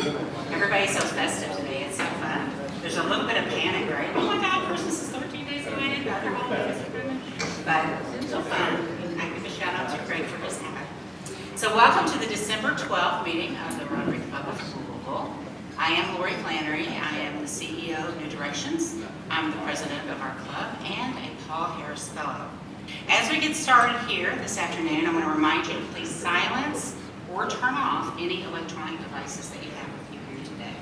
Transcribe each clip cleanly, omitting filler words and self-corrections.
Everybody's so festive today. It's so fun. There's a little bit of panic, right? Oh my God, Christmas is 13 days away, and other holidays are coming. But it's so fun. I give a shout out to Greg for his hat. So welcome to the December 12th meeting of the Rotary Club of Louisville. I am Lori Flannery. I am the CEO of New Directions. I'm the president of our club and a Paul Harris Fellow. As we get started here this afternoon, I'm going to remind you to please silence or turn off any electronic devices that you have with you here today.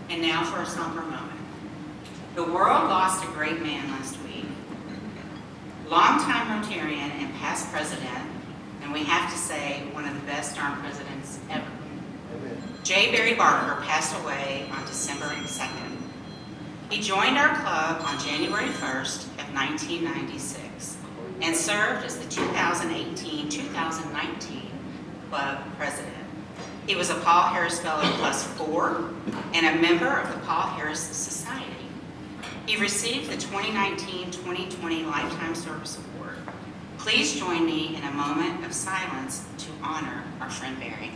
And now for a somber moment. The world lost a great man last week. Longtime Rotarian and past president, and we have to say one of the best darn presidents ever. J. Barry Barker passed away on December 2nd. He joined our club on January 1st of 1996 and served as the 2018-2019 club president. He was a Paul Harris Fellow +4 and a member of the Paul Harris Society. He received the 2019-2020 Lifetime Service Award. Please join me in a moment of silence to honor our friend Barry.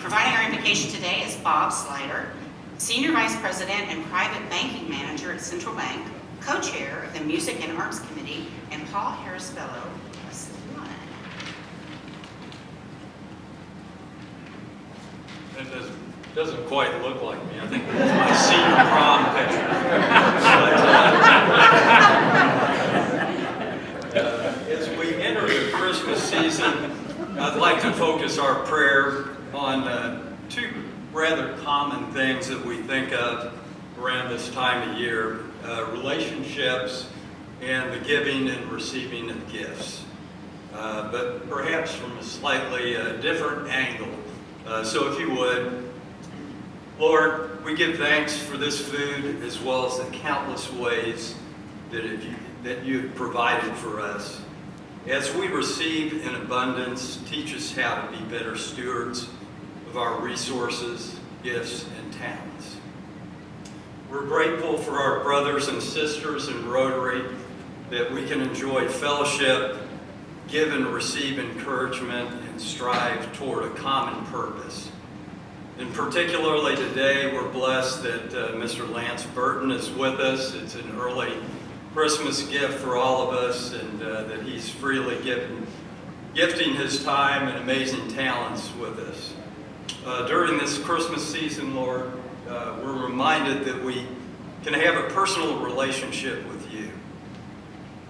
Providing our invocation today is Bob Slider, Senior Vice President and Private Banking Manager at Central Bank, Co-Chair of the Music and Arts Committee, and Paul Harris Fellow +1. It doesn't quite look like me. I think that's my senior prom picture. As we enter the Christmas season, I'd like to focus our prayer on two rather common things that we think of around this time of year, relationships and the giving and receiving of gifts, but perhaps from a slightly different angle. So if you would, Lord, we give thanks for this food as well as the countless ways that you have provided for us. As we receive in abundance, teach us how to be better stewards of our resources, gifts, and talents. We're grateful for our brothers and sisters in Rotary that we can enjoy fellowship, give and receive encouragement, and strive toward a common purpose. And particularly today, we're blessed that Mr. Lance Burton is with us. It's an early Christmas gift for all of us, and that he's freely gifting his time and amazing talents with us. During this Christmas season, Lord, we're reminded that we can have a personal relationship with you,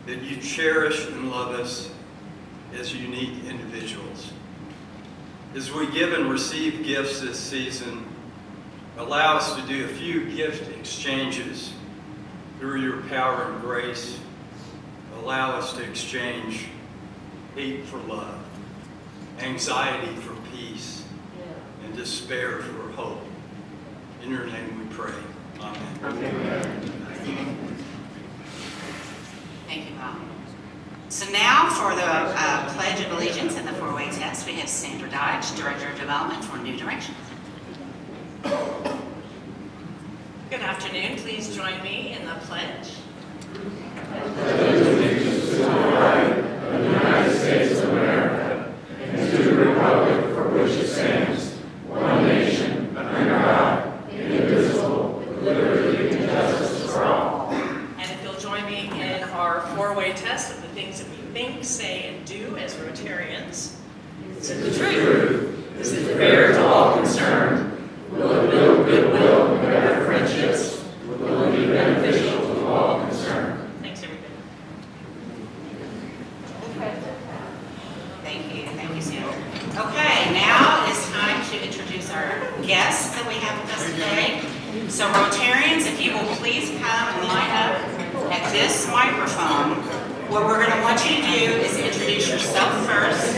that you cherish and love us as unique individuals. As we give and receive gifts this season, allow us to do a few gift exchanges through your power and grace. Allow us to exchange hate for love, anxiety for peace, and despair for hope. In your name we pray. Amen. Amen. Thank you, Bob. So now for the Pledge of Allegiance and the four-way test, we have Sandra Dodge, Director of Development for New Directions. Good afternoon. Please join me in the pledge. I pledge allegiance to the flag of the United States of America and to the republic for which it stands, one nation, under God, indivisible, with liberty and justice for all. And if you'll join me in our four-way test of the things that we think, say, and do as Rotarians. Is it the truth? Is it fair to all concerned? Will it build goodwill and better friendships? Will it be beneficial to all concerned? Thanks, everybody. Thank you, Sandra. Okay, now it's time to introduce our guests that we have with us today. So Rotarians, if you will please come and line up at this microphone. What we're going to want you to do is introduce yourself first,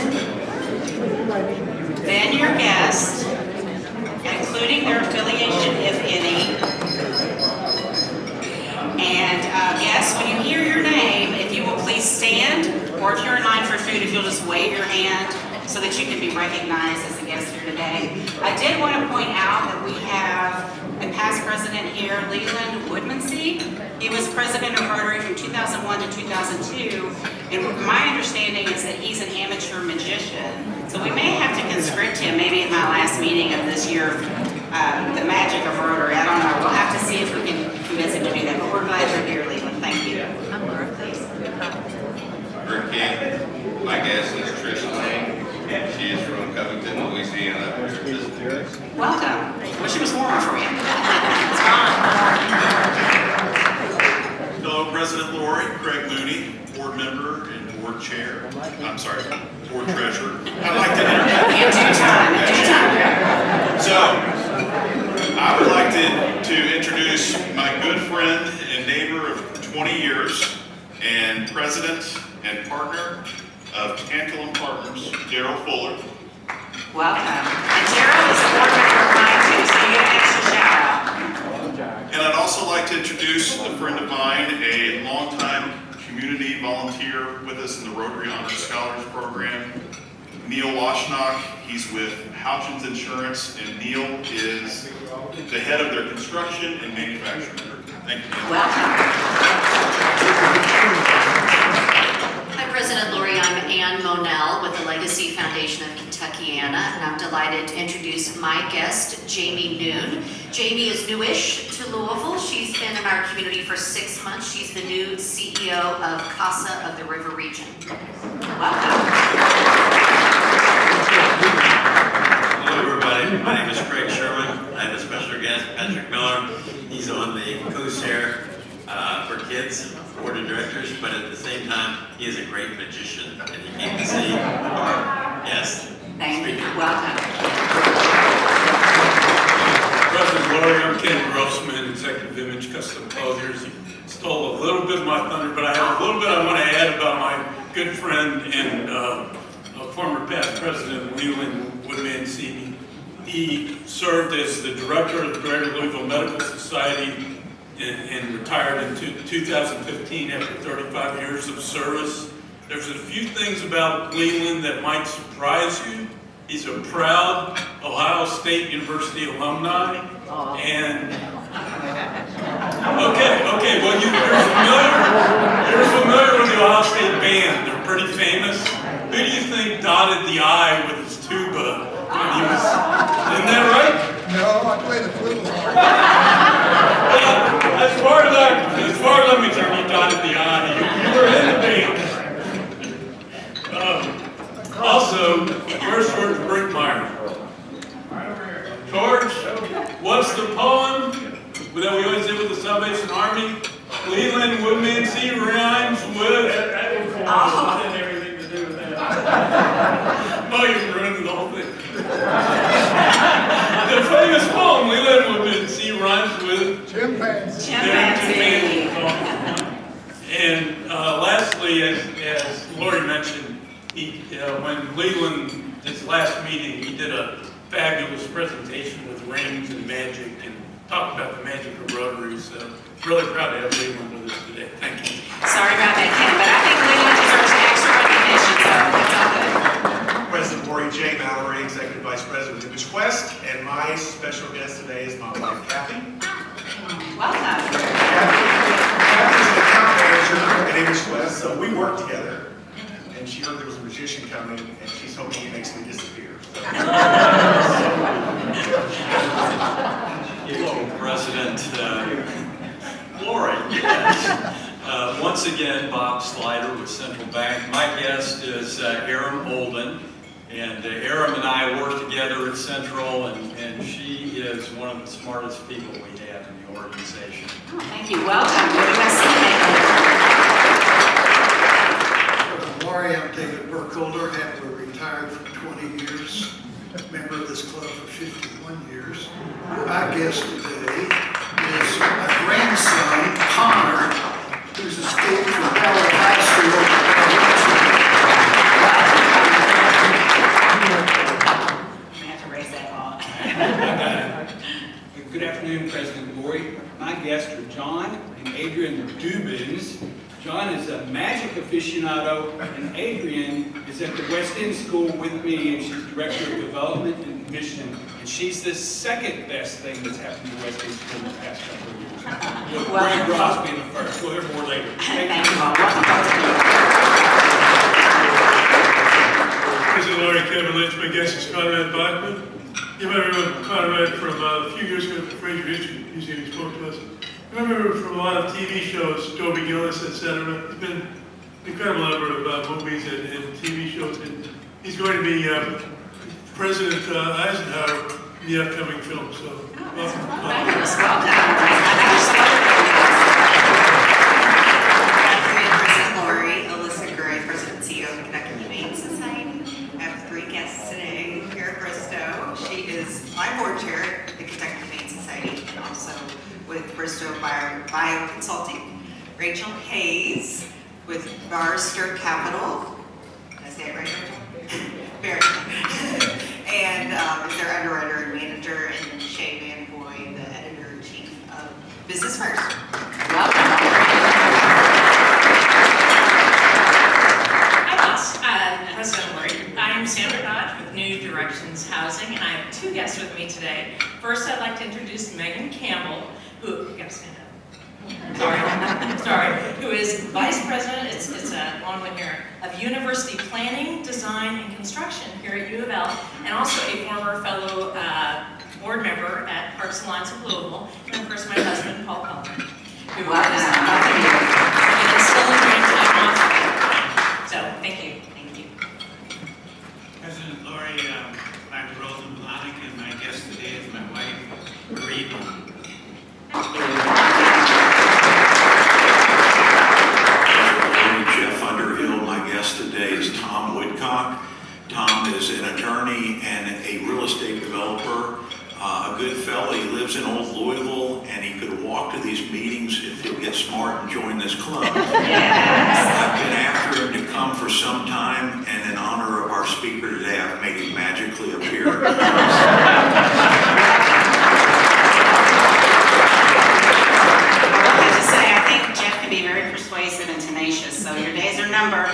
then your guest, including their affiliation, if any. And yes, when you hear your name, if you will please stand, or if you're in line for food, if you'll just wave your hand so that you can be recognized as a guest here today. I did want to point out that we have and past president here, Leland Woodmansee. He was president of Rotary from 2001 to 2002, and my understanding is that he's an amateur magician. So we may have to conscript him maybe at my last meeting of this year, the magic of Rotary. I don't know. We'll have to see if we can convince him to do that, but we're glad you're here, Leland. Thank you. I'm Laura, please. Her kid, my guest is Trish Lane. She is from Covington, Louisiana. Welcome. Wish it was warmer for you. It's fine. Hello, President Lori, Craig Mooney, board member and board chair. I'm sorry, board treasurer. I'd like to In due time, in due time. So, I would like to introduce my good friend and neighbor of 20 years and president and partner of Tantalum Partners, Daryl Fuller. Welcome. And Daryl is a board member of mine too, so you get an extra shout out. And I'd also like to introduce a friend of mine, a longtime community volunteer with us in the Rotary Honor Scholars Program, Neil Washnock. He's with Houchins Insurance, and Neil is the head of their construction and manufacturing group. Thank you, Neil. Welcome. Hi, President Lori. I'm Ann Monell with the Legacy Foundation of Kentuckiana, and I'm delighted to introduce my guest, Jamie Noon. Jamie is newish to Louisville. She's been in our community for 6 months. She's the new CEO of CASA of the River Region. Welcome. Hello everybody, my name is Craig Sherman. I have a special guest, Patrick Miller. He's on the co-chair for kids, board of directors, but at the same time, he is a great magician, and he came to see our guest. Thank you. Welcome. President Lori, I'm Ken Grossman, Executive Image Custom Clothiers. You stole a little bit of my thunder, but I have a little bit I want to add about my good friend and former past president, Leland Woodmansee. He served as the director of the Greater Louisville Medical Society and retired in 2015 after 35 years of service. There's a few things about Leland that might surprise you. He's a proud Ohio State University alumni, and okay, well you're familiar with the Ohio State band. They're pretty famous. Who do you think dotted the I with his tuba when he was? Isn't that right? No, I play the flute. Well, as far as I'm concerned, you dotted the I. You were in the band. Also, where's George Brinkmeyer? George, what's the poem that we always did with the Salvation Army? Leland Woodmansee rhymes with. Everything to do with that. Oh, you ruined the whole thing. The famous poem, Leland Woodmansee rhymes with. Chimpanzee. Chimpanzee. And lastly, as Lori mentioned, when Leland, his last meeting, he did a fabulous presentation with rings and magic and talked about the magic of Rotary. So really proud to have Leland with us today. Thank you. Sorry about that, Ken, but I think Leland deserves extra recognition, so it's all good. President Lori J. Mallory, Executive Vice President of Image Quest, and my special guest today is my wife, Kathy. Welcome. Kathy's the account manager at Image Quest, so we work together. And she heard there was a magician coming, and she's hoping he makes me disappear. Hello, President Lori. Yes. Once again, Bob Slider with Central Bank. My guest is Aram Olden, and Aram and I work together at Central, and she is one of the smartest people we have in the organization. Oh, thank you. Welcome. We're going to see you. Lori, I'm David Burkholder, happily retired for 20 years, member of this club for 51 years. My guest today is my grandson, Connor, who's escaped from Howard High School. I have to raise that ball. Good afternoon, President Lori. My guests are John and Adrian Dubins. John is a magic aficionado, and Adrian is at the West End School with me, and she's Director of Development and Mission. And she's the second best thing that's happened to West End School in the past couple of years. With Greg Ross being the first. We'll hear more later. Thank you all. Welcome. President Laurie, Kevin Lynch, my guest is Conrad Bachman. You might remember Conrad from a few years ago at the Fraser History Museum. He spoke to us. I remember from a lot of TV shows, Joby Gillis, etc. He's been an incredible number of movies and TV shows. And he's going to be President Eisenhower in the upcoming film. So, welcome. Fabulous. Welcome. Alyssa Gray, President and CEO of the Kentucky Humane Society. I have 3 guests today. Kara Bristow, she is my board chair at the Kentucky Humane Society, and also with Bristow Bio Consulting. Rachel Hayes with Barster Capital. Did I say it right, Rachel? Barry. And is their underwriter and manager, and then Shay Van Boy, the editor-in-chief of Business First. Welcome. President Lori. I'm Sandra Dodge with New Directions Housing, and I have 2 guests with me today. First, I'd like to introduce Megan Campbell, who, you gotta stand up. Sorry, who is Vice President, it's a long one here, of University Planning, Design, and Construction here at U of L, and also a former fellow board member at Parks and Lines of Louisville, and of course my husband, Paul Pelton, who is still enjoying time off. So, thank you. President Lori, I'm Roland Blahnik, and my guest today is my wife, Marie. Jeff Underhill. My guest today is Tom Woodcock. Tom is an attorney and a real estate developer, a good fellow. He lives in Old Louisville, and he could walk to these meetings if he'll get smart and join this club. I've been after him to come for some time, and in honor of our speaker today, I've made him magically appear. Persuasive and tenacious, so your days are numbered.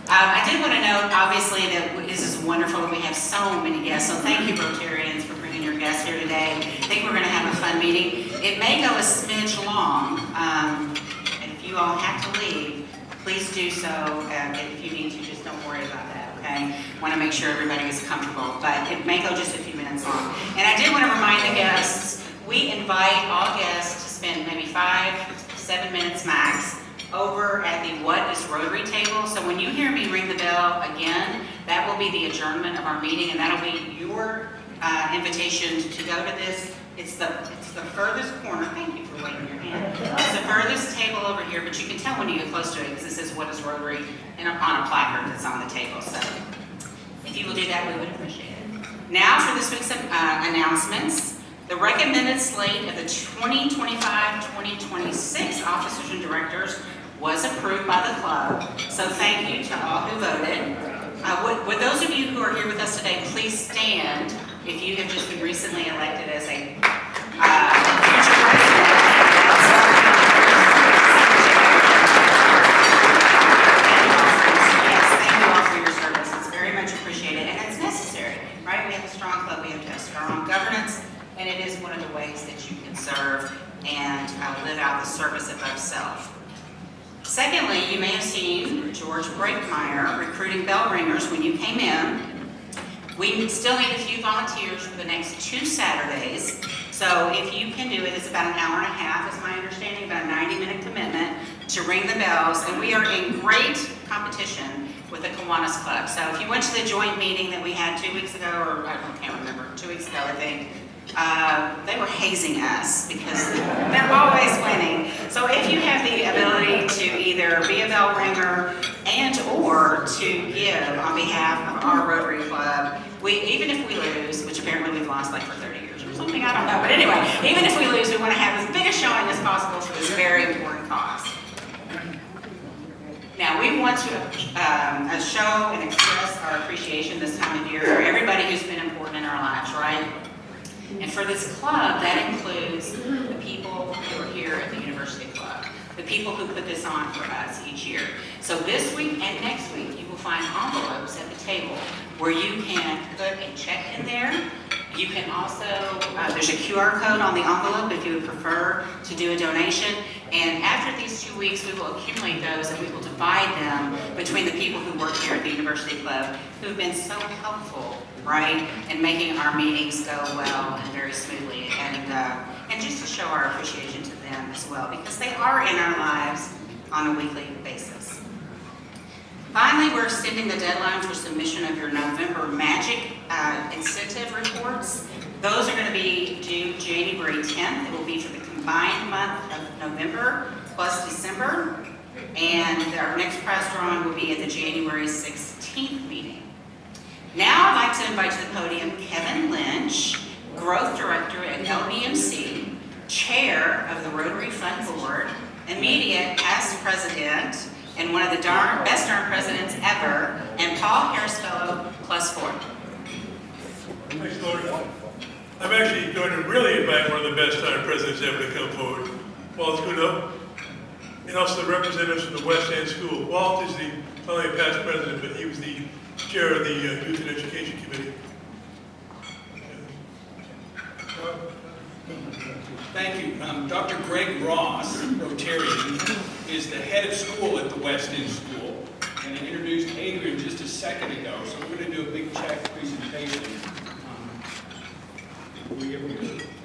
I did want to note, obviously, that this is wonderful that we have so many guests, so thank you, Rotarians, for bringing your guests here today. I think we're going to have a fun meeting. It may go a smidge long, and if you all have to leave, please do so. If you need to, just don't worry about that, okay? Want to make sure everybody is comfortable, but it may go just a few minutes long. And I did want to remind the guests, we invite all guests to spend maybe 5-7 minutes max over at the What is Rotary table. So when you hear me ring the bell again, that will be the adjournment of our meeting, and that'll be your invitation to go to this. It's the furthest corner. Thank you for waving your hand. It's the furthest table over here, but you can tell when you get close to it because it says What is Rotary and on a placard that's on the table. So if you will do that, we would appreciate it. Now for this week's announcements. The recommended slate of the 2025-2026 officers and directors was approved by the club. So thank you to all who voted. Would those of you who are here with us today please stand if you have just been recently elected as a future president? Yes, thank you all for your service. It's very much appreciated, and it's necessary, right? We have a strong club, we have to have strong governance, and it is one of the ways that you can serve and live out the service above self. Secondly, you may have seen George Breakmeyer recruiting bell ringers when you came in. We still need a few volunteers for the next 2 Saturdays. So if you can do it, it's about an hour and a half, is my understanding, about a 90-minute commitment to ring the bells. And we are in great competition with the Kiwanis Club. So if you went to the joint meeting that we had 2 weeks ago, or I can't remember, 2 weeks ago, I think, they were hazing us because they're always winning. So if you have the ability to either be a bell ringer and or to give on behalf of our Rotary Club, even if we lose, which apparently we've lost like for 30 years or something, I don't know. But anyway, even if we lose, we want to have as big a showing as possible for this very important cause. Now, we want to show and express our appreciation this time of year for everybody who's been important in our lives, right? And for this club, that includes the people who are here at the University Club, the people who put this on for us each year. So this week and next week, you will find envelopes at the table where you can put a check in there. You can also, there's a QR code on the envelope if you would prefer to do a donation. And after these 2 weeks, we will accumulate those and we will divide them between the people who work here at the University Club who've been so helpful, right, in making our meetings go well and very smoothly. And just to show our appreciation to them as well, because they are in our lives on a weekly basis. Finally, we're extending the deadline for submission of your November Magic incentive reports. Those are going to be due January 10th. It will be for the combined month of November plus December. And our next prize drawing will be at the January 16th meeting. Now I'd like to invite to the podium Kevin Lynch, Growth Director at LBMC, Chair of the Rotary Fund Board, immediate past president, and one of the best darn presidents ever, and Paul Harris Fellow, +4. Thanks, Lord. I'm actually going to really invite one of the best darn presidents ever to come forward, Walt Kuno, and also the representatives from the West End School. Walt is not only a past president, but he was the chair of the Youth and Education Committee. Thank you. Dr. Greg Ross, Rotarian, is the head of school at the West End School. And I introduced Adrian just a second ago, so we're going to do a big check presentation.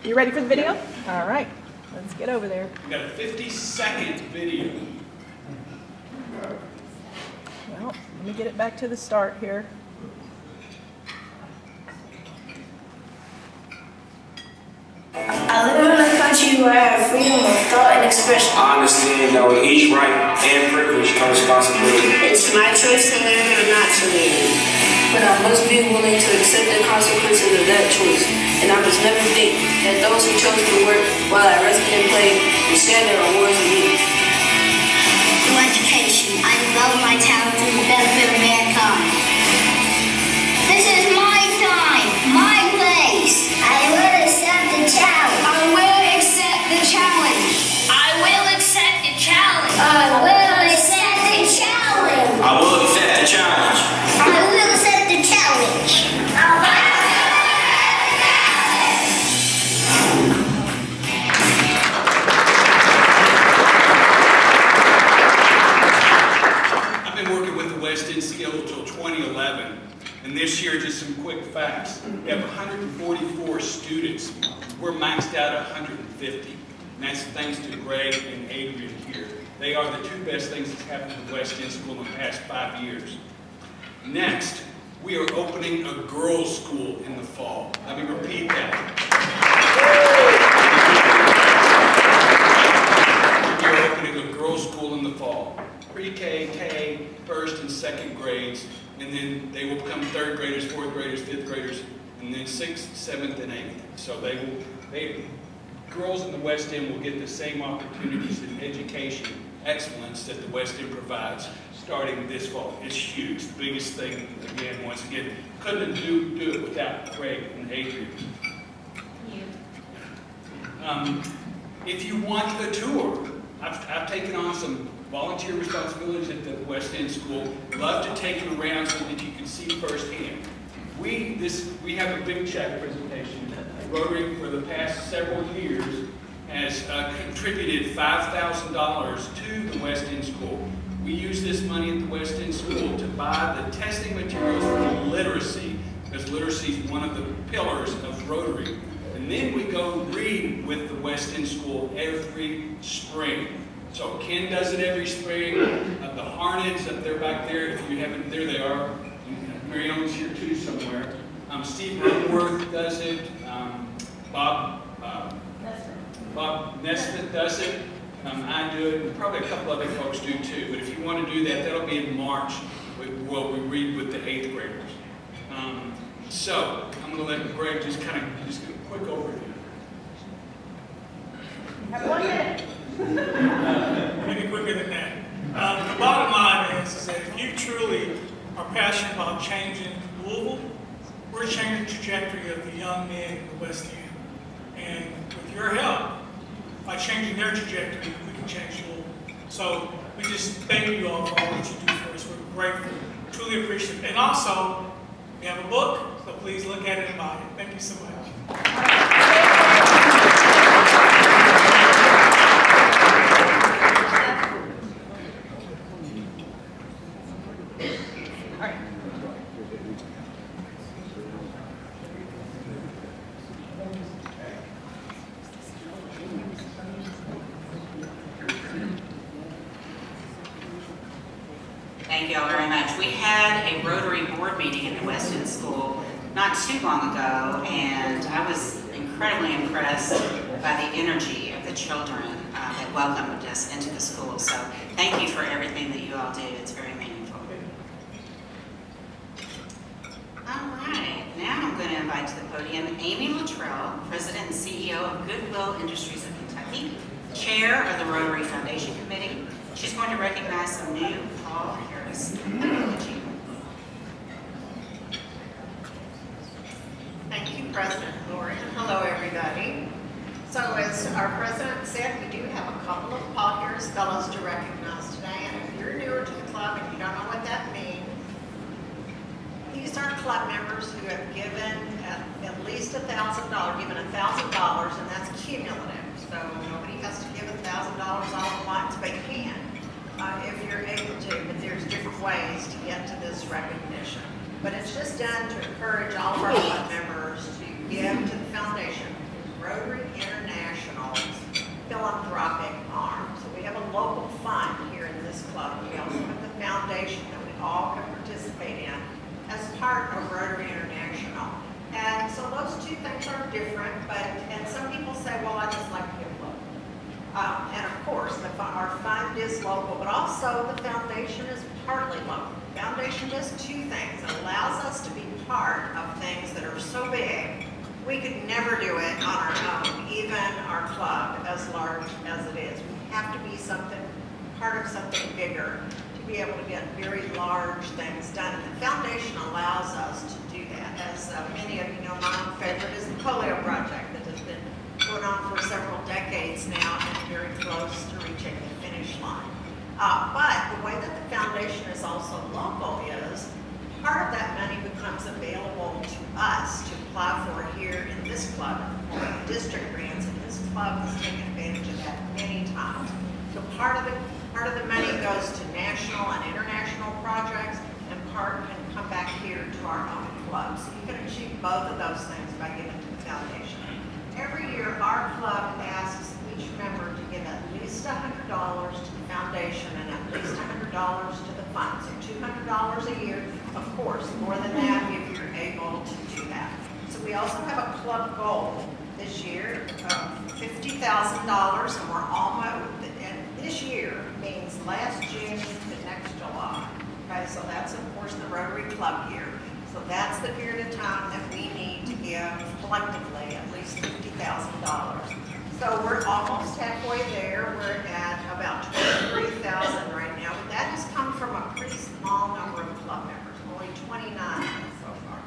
You ready for the video? All right, let's get over there. We've got a 50-second video. Well, let me get it back to the start here. I live in a country where I have freedom of thought and expression. I understand that with each right and privilege comes responsibility. It's my choice to learn or not to learn. But I must be willing to accept the consequences of that choice. And I must never think that those who chose to work while I rested and played will share their rewards with me. Through education, I develop my talent for the benefit of mankind. This is my time, my place. I will accept the challenge. I will accept the challenge. I will accept the challenge. I will accept the challenge. I will accept the challenge. I will accept the challenge. I've been working with the West End School until 2011. And this year, just some quick facts. We have 144 students. We're maxed out at 150. And that's thanks to Greg and Adrian here. They are the two best things that's happened to the West End School in the past 5 years. Next, we are opening a girls' school in the fall. Let me repeat that. We are opening a girls' school in the fall. Pre-K, K, first and second grades. And then they will become third graders, fourth graders, fifth graders, and then sixth, seventh, and eighth. So girls in the West End will get the same opportunities in education excellence that the West End provides starting this fall. It's huge. The biggest thing, again, once again, couldn't do it without Greg and Adrian. If you want a tour, I've taken on some volunteer responsibilities at the West End School. Love to take you around so that you can see firsthand. We have a big check presentation. Rotary, for the past several years, has contributed $5,000 to the West End School. We use this money at the West End School to buy the testing materials for literacy, because literacy is one of the pillars of Rotary. And then we go read with the West End School every spring. So Ken does it every spring. The Harneds up there back there, if you haven't, there they are. Mary Ellen's here too somewhere. Steve Rookworth does it. Bob Nesbitt does it. I do it, and probably a couple other folks do too. But if you want to do that, that'll be in March. We read with the 8th graders. So I'm going to let Greg just give a quick overview. Have 1 minute. Maybe quicker than that. The bottom line is that if you truly are passionate about changing Louisville, we're changing the trajectory of the young men in the West End. And with your help, by changing their trajectory, we can change Louisville. So we just thank you all for all that you do for us. We're grateful, truly appreciative. And also, we have a book, so please look at it and buy it. Thank you so much. Thank you all very much. We had a Rotary board meeting at the Weston School not too long ago, and I was incredibly impressed by the energy of the children that welcomed us into the school. So thank you for everything that you all do. It's very meaningful. All right, now I'm going to invite to the podium Amy Luttrell, President and CEO of Goodwill Industries of Kentucky, Chair of the Rotary Foundation Committee. She's going to recognize some new Paul Harris. Thank you, President Lori, and hello, everybody. So as our president said, we do have a couple of Paul Harris Fellows to recognize today, and if you're newer to the club and you don't know what that means, these are club members who have given at least $1,000, given $1,000, and that's cumulative. So nobody has to give $1,000 all at once, but you can if you're able to. But there's different ways to get to this recognition. But it's just done to encourage all of our club members to give to the foundation, Rotary International's philanthropic arm. So we have a local fund here in this club. We also have the foundation that we all can participate in as part of Rotary International. And so those two things are different, and some people say, well, I just like to give local. And of course, our fund is local, but also the foundation is partly local. The foundation does two things. It allows us to be part of things that are so big, we could never do it on our own, even our club, as large as it is. We have to be part of something bigger to be able to get very large things done. The foundation allows us to do that. As many of you know, my own favorite is the polio project that has been going on for several decades now and very close to reaching the finish line. But the way that the foundation is also local is part of that money becomes available to us to apply for here in this club, district grants, and this club has taken advantage of that many times. So part of the money goes to national and international projects, and part can come back here to our own club. So you can achieve both of those things by giving to the foundation. Every year, our club asks each member to give at least $100 to the foundation and at least $100 to the fund. So $200 a year, of course, more than that if you're able to do that. So we also have a club goal this year of $50,000, and we're almost, and this year means last June to next July. Okay, so that's of course the Rotary Club year. So that's the period of time that we need to give collectively at least $50,000. So we're almost halfway there. We're at about 23,000 right now, but that has come from a pretty small number of club members, only 29 so far.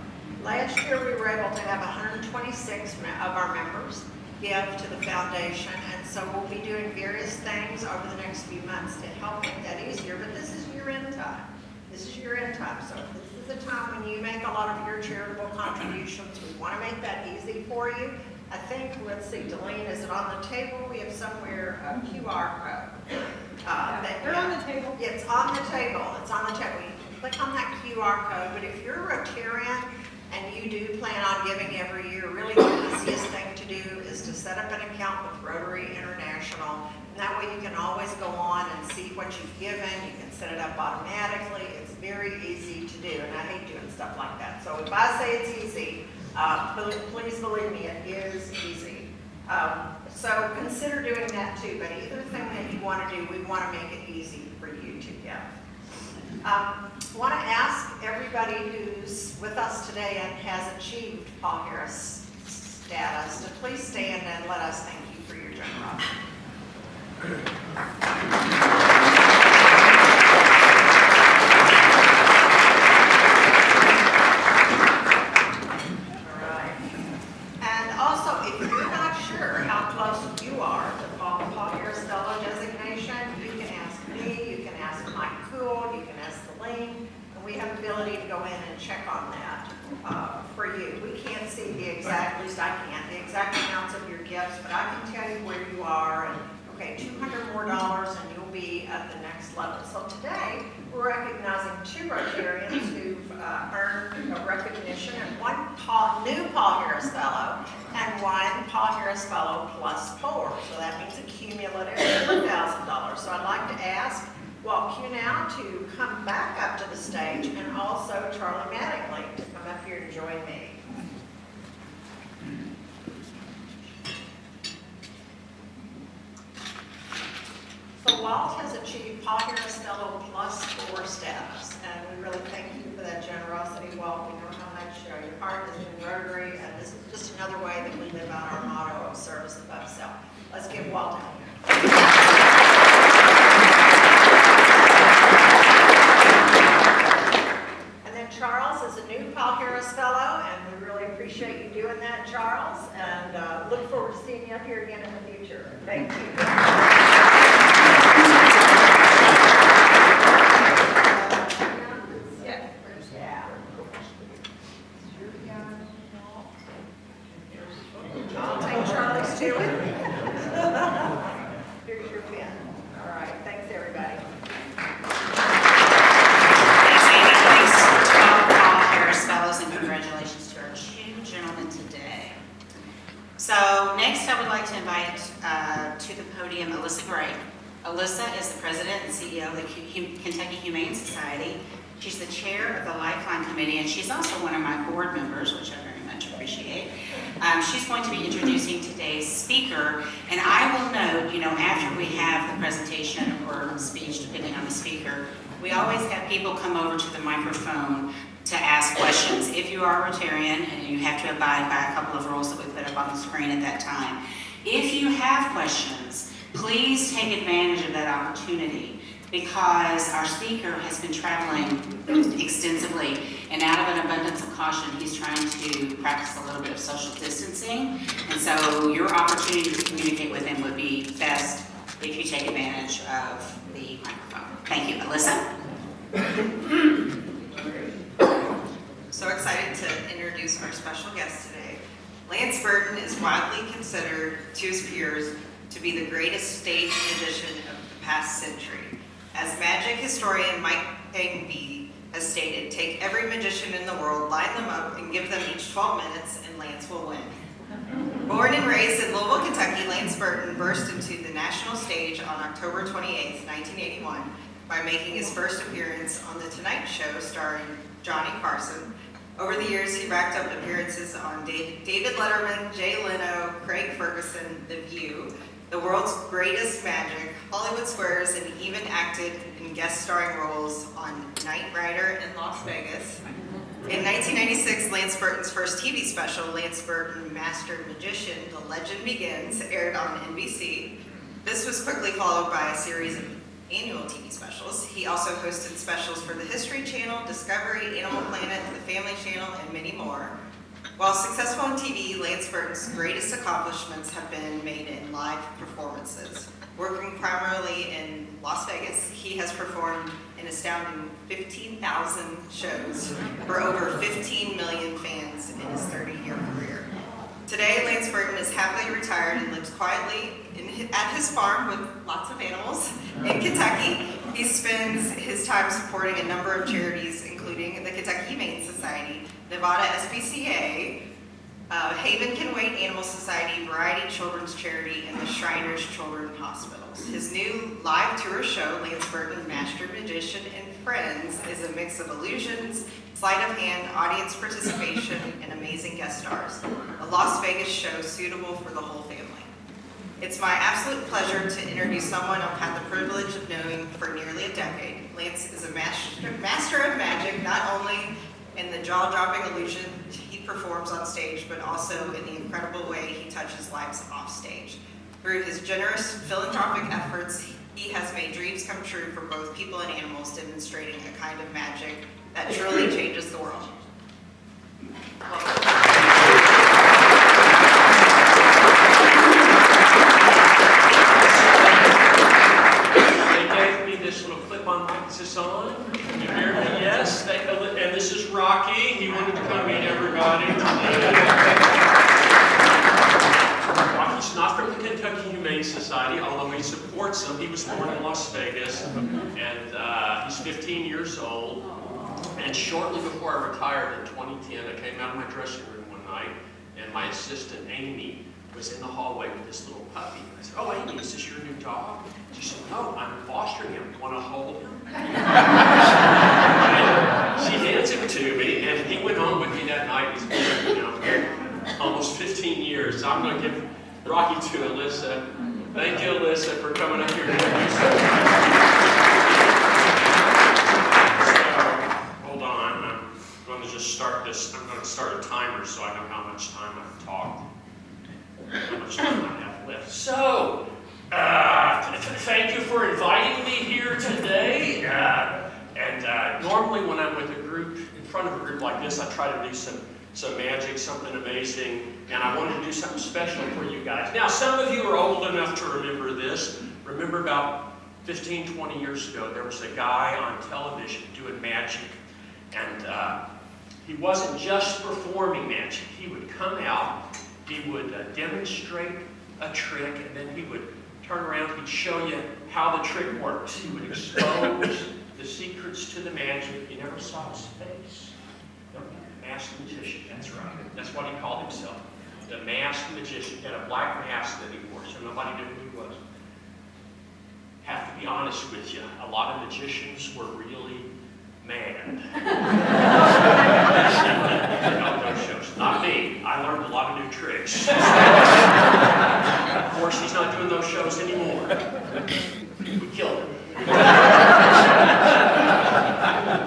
Last year we were able to have 126 of our members give to the foundation, and so we'll be doing various things over the next few months to help make that easier, but this is year-end time. This is year-end time, so this is the time when you make a lot of your charitable contributions. We want to make that easy for you. I think, let's see, Delene, is it on the table? We have somewhere a QR code. They're on the table. Yeah, it's on the table. It's on the table. You can click on that QR code, but if you're a Rotarian and you do plan on giving every year, really the easiest thing to do is to set up an account with Rotary International. And that way you can always go on and see what you've given. You can set it up automatically. It's very easy to do, and I hate doing stuff like that. So if I say it's easy, please believe me, it is easy. So consider doing that too, but either thing that you want to do, we want to make it easy for you to give. I want to ask everybody who's with us today and has achieved Paul Harris status to please stand and let us thank you for your generosity. And also, if you're not sure how close you are to Paul Harris Fellow designation, you can ask $200 more and you'll be at the next level. So today, we're recognizing 2 Rotarians who've earned a recognition, and 1 new Paul Harris Fellow, and 1 Paul Harris Fellow plus 4. So that means a cumulative $1,000. So I'd like to ask Walt Q now to come back up to the stage, and also Charlie Mattingly to come up here to join me. So Walt has achieved Paul Harris Fellow plus 4 status, and we really thank you for that generosity, Walt. We know how much your heart is in Rotary, and this is just another way that we live out our motto of service above self. Let's give Walt a hand. And then Charles is a new Paul Harris Fellow, and we really appreciate you doing that, Charles, and look forward to seeing you up here again in the future. Thank you. I'll take Charlie's to it. Here's your pen. All right, thanks everybody. Thanks, Amy. Thanks to all Paul Harris Fellows, and congratulations to our 2 gentlemen today. So next I would like to invite to the podium Alyssa Gray. Alyssa is the president and CEO of the Kentucky Humane Society. She's the chair of the Lifeline Committee, and she's also one of my board members, which I very much appreciate. She's going to be introducing today's speaker, and I will note, after we have the presentation or speech, depending on the speaker, we always have people come over to the microphone to ask questions. If you are a Rotarian, and you have to abide by a couple of rules that we put up on the screen at that time. If you have questions, please take advantage of that opportunity, because our speaker has been traveling extensively, and out of an abundance of caution, he's trying to practice a little bit of social distancing, and so your opportunity to communicate with him would be best if you take advantage of the microphone. Thank you. Alyssa? So excited to introduce our special guest today. Lance Burton is widely considered to his peers to be the greatest stage magician of the past century. As magic historian Mike Pangby has stated, take every magician in the world, line them up, and give them each 12 minutes, and Lance will win. Born and raised in Louisville, Kentucky, Lance Burton burst into the national stage on October 28, 1981, by making his first appearance on The Tonight Show starring Johnny Carson. Over the years, he racked up appearances on David Letterman, Jay Leno, Craig Ferguson, The View, The World's Greatest Magic, Hollywood Squares, and even acted in guest starring roles on Knight Rider in Las Vegas. In 1996, Lance Burton's first TV special, Lance Burton, Master Magician, The Legend Begins, aired on NBC. This was quickly followed by a series of annual TV specials. He also hosted specials for the History Channel, Discovery, Animal Planet, the Family Channel, and many more. While successful on TV, Lance Burton's greatest accomplishments have been made in live performances. Working primarily in Las Vegas, he has performed an astounding 15,000 shows for over 15 million fans in his 30-year career. Today, Lance Burton is happily retired and lives quietly at his farm with lots of animals in Kentucky. He spends his time supporting a number of charities, including the Kentucky Humane Society, Nevada SPCA, Haven Can Wait Animal Society, Variety Children's Charity, and the Shriners Children's Hospitals. His new live tour show, Lance Burton, Master Magician and Friends, is a mix of illusions, sleight of hand, audience participation, and amazing guest stars. A Las Vegas show suitable for the whole family. It's my absolute pleasure to introduce someone I've had the privilege of knowing for nearly a decade. Lance is a master of magic, not only in the jaw-dropping illusion he performs on stage, but also in the incredible way he touches lives off stage. Through his generous philanthropic efforts, he has made dreams come true for both people and animals, demonstrating a kind of magic that truly changes the world. They gave me this little clip-on mic. Is this on? Can you hear me? Yes. And this is Rocky. He wanted to come meet everybody. Rocky's not from the Kentucky Humane Humane Society, although he supports them. He was born in Las Vegas, and he's 15 years old. And shortly before I retired in 2010, I came out of my dressing room one night, and my assistant, Amy, was in the hallway with this little puppy. I said, "Oh, Amy, is this your new dog?" She said, "No, I'm fostering him. Want to hold him?" She hands him to me, and he went home with me that night. He's been, almost 15 years. So I'm going to give Rocky to Alyssa. Thank you, Alyssa, for coming up here to introduce us. Hold on. I'm going to just start this. I'm going to start a timer so I know how much time I've talked. How much time I have left. So, thank you for inviting me here today. Normally when I'm with a group, in front of a group like this, I try to do some magic, something amazing, and I wanted to do something special for you guys. Now, some of you are old enough to remember this. Remember about 15, 20 years ago, there was a guy on television doing magic, and he wasn't just performing magic. He would come out, he would demonstrate a trick, and then he would turn around, he'd show you how the trick works. He would expose the secrets to the magic. You never saw his face. No, masked magician, that's right. That's what he called himself. The masked magician. He had a black mask that he wore, so nobody knew who he was. Have to be honest with you, a lot of magicians were really mad. Those shows. Not me. I learned a lot of new tricks. Of course, he's not doing those shows anymore. We killed him.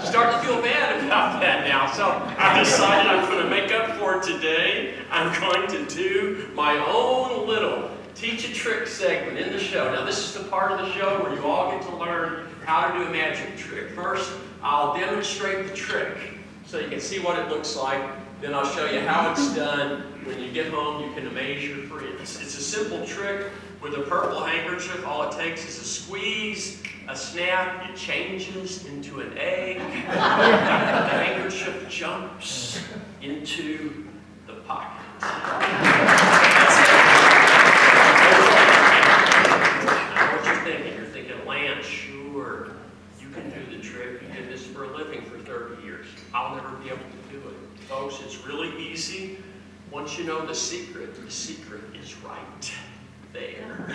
Starting to feel bad about that now, so I decided I'm going to make up for it today. I'm going to do my own little teach a trick segment in the show. Now, this is the part of the show where you all get to learn how to do a magic trick. First, I'll demonstrate the trick so you can see what it looks like. Then I'll show you how it's done. When you get home, you can amaze your friends. It's a simple trick with a purple handkerchief. All it takes is a squeeze, a snap, it changes into an egg. The handkerchief jumps into the pocket. That's it. Now, what you're thinking? You're thinking, Lance, sure, you can do the trick. You did this for a living for 30 years. I'll never be able to do it. Folks, it's really easy. Once you know the secret is right there.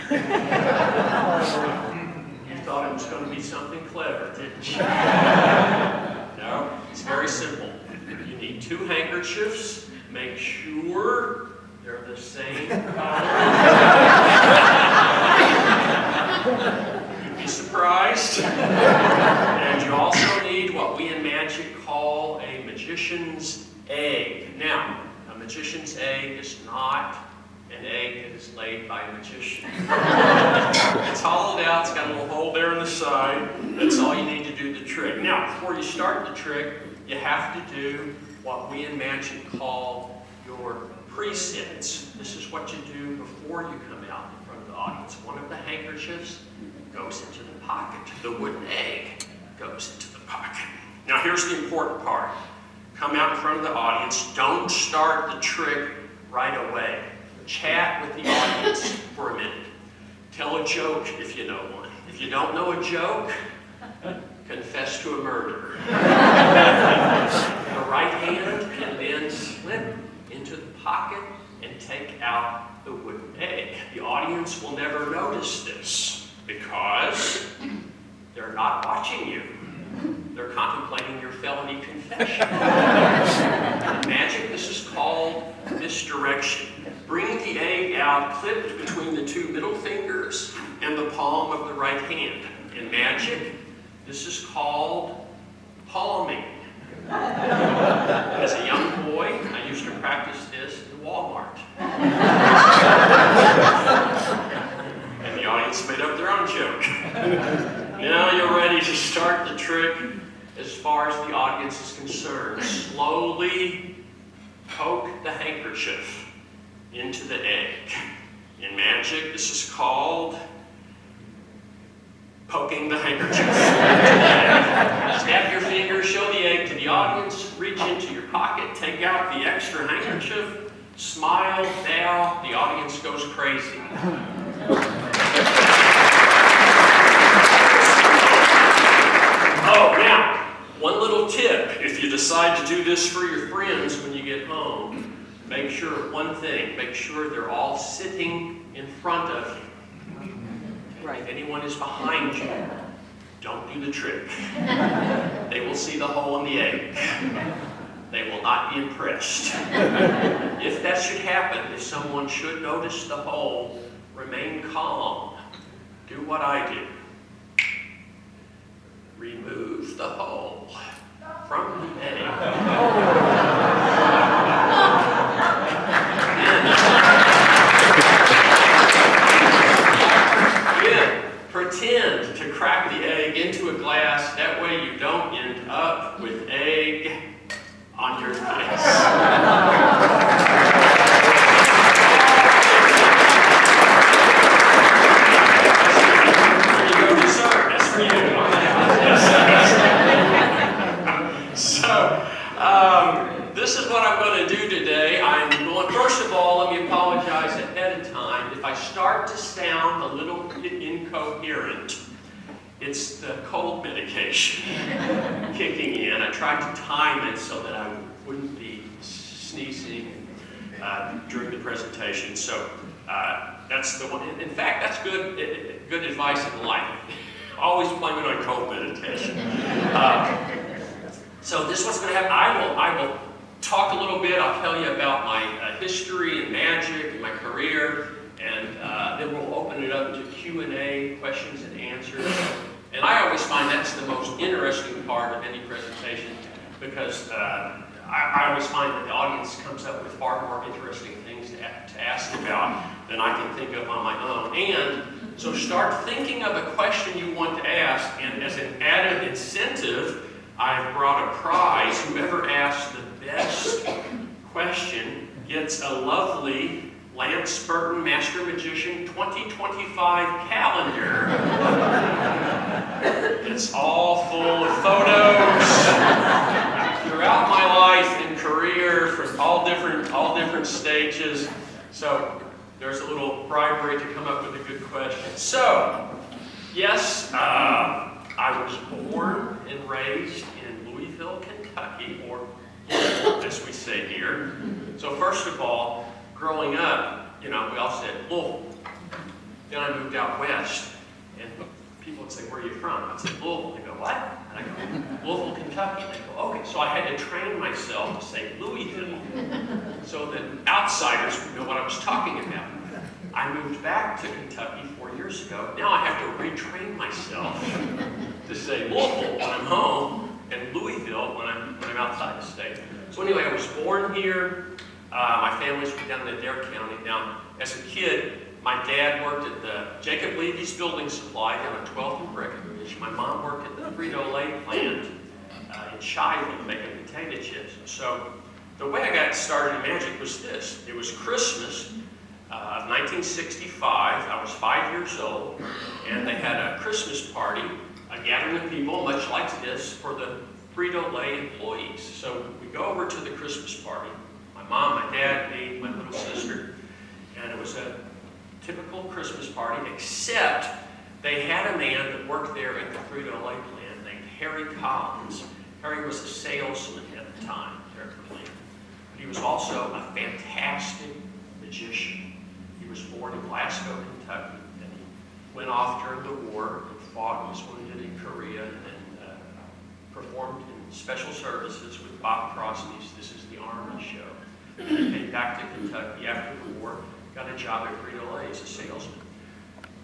You thought it was going to be something clever, didn't you? No, it's very simple. You need 2 handkerchiefs. Make sure they're the same color. You'd be surprised. And you also need what we in magic call a magician's egg. Now, a magician's egg is not an egg that is laid by a magician. It's hollowed out, it's got a little hole there on the side. That's all you need to do the trick. Now, before you start the trick, you have to do what we in magic call your presets. This is what you do before you come out in front of the audience. One of the handkerchiefs goes into the pocket. The wooden egg goes into the pocket. Now, here's the important part. Come out in front of the audience. Don't start the trick right away. Chat with the audience for a minute. Tell a joke if you know one. If you don't know a joke, confess to a murder. The right hand can then slip into the pocket and take out the wooden egg. The audience will never notice this because they're not watching you. They're contemplating your felony confession. In magic, this is called misdirection. Bring the egg out clipped between the 2 middle fingers and the palm of the right hand. In magic, this is called palming. As a young boy, I used to practice this in Walmart. And the audience made up their own joke. Now you're ready to start the trick as far as the audience is concerned. Slowly poke the handkerchief into the egg. In magic, this is called poking the handkerchief. Snap your fingers, show the egg to the audience, reach into your pocket, take out the extra handkerchief, smile, bow, the audience goes crazy. decide to do this for your friends when you get home, make sure of one thing. Make sure they're all sitting in front of you. Right. If anyone is behind you, don't do the trick. They will see the hole in the egg. They will not be impressed. If that should happen, if someone should notice the hole, remain calm. Do what I do. Remove the hole from the egg. Then pretend to crack the egg into a glass. That way you don't end up with egg on your face. This is what I'm going to do today. First of all, let me apologize ahead of time. If I start to sound a little bit incoherent, it's the cold medication kicking in. I tried to time it so that I wouldn't be sneezing during the presentation. So that's the one. In fact, that's good advice in life. Always blame it on cold meditation. So this is what's going to happen. I will talk a little bit. I'll tell you about my history and magic and my career, and then we'll open it up to Q&A, questions and answers. And I always find that's the most interesting part of any presentation, because I always find that the audience comes up with far more interesting things to ask about than I can think of on my own. And so start thinking of a question you want to ask, and as an added incentive, I've brought a prize. Whoever asks the best question gets a lovely Lance Burton Master Magician 2025 calendar. It's all full of photos throughout my life and career from all different stages. So there's a little bribery to come up with a good question. So, yes, I was born and raised in Louisville, Kentucky, or as we say here. So first of all, growing up, we all said, Louisville. Then I moved out west, and people would say, where are you from? I'd say, Louisville. They go, what? And I go, Louisville, Kentucky. And they go, okay. So I had to train myself to say Louisville so that outsiders would know what I was talking about. I moved back to Kentucky 4 years ago. Now I have to retrain myself to say Louisville when I'm home and Louisville when I'm outside the state. So anyway, I was born here. My family's from down in Adair County. Now, as a kid, my dad worked at the Jacob Levy's Building Supply down at 12th and Breckenridge. My mom worked at the Frito-Lay plant in Shiloh making potato chips. So the way I got started in magic was this. It was Christmas of 1965. I was 5 years old, and they had a Christmas party, a gathering of people much like this for the Frito-Lay employees. So we go over to the Christmas party. My mom, my dad, me, my little sister, and it was a typical Christmas party, except they had a man that worked there at the Frito-Lay plant named Harry Collins. Harry was a salesman at the time there at the plant. But he was also a fantastic magician. He was born in Glasgow, Kentucky, and he went off during the war and fought, was wounded in Korea, and then performed in special services with Bob Crosby's This Is the Army show. And he came back to Kentucky after the war, got a job at Frito-Lay as a salesman.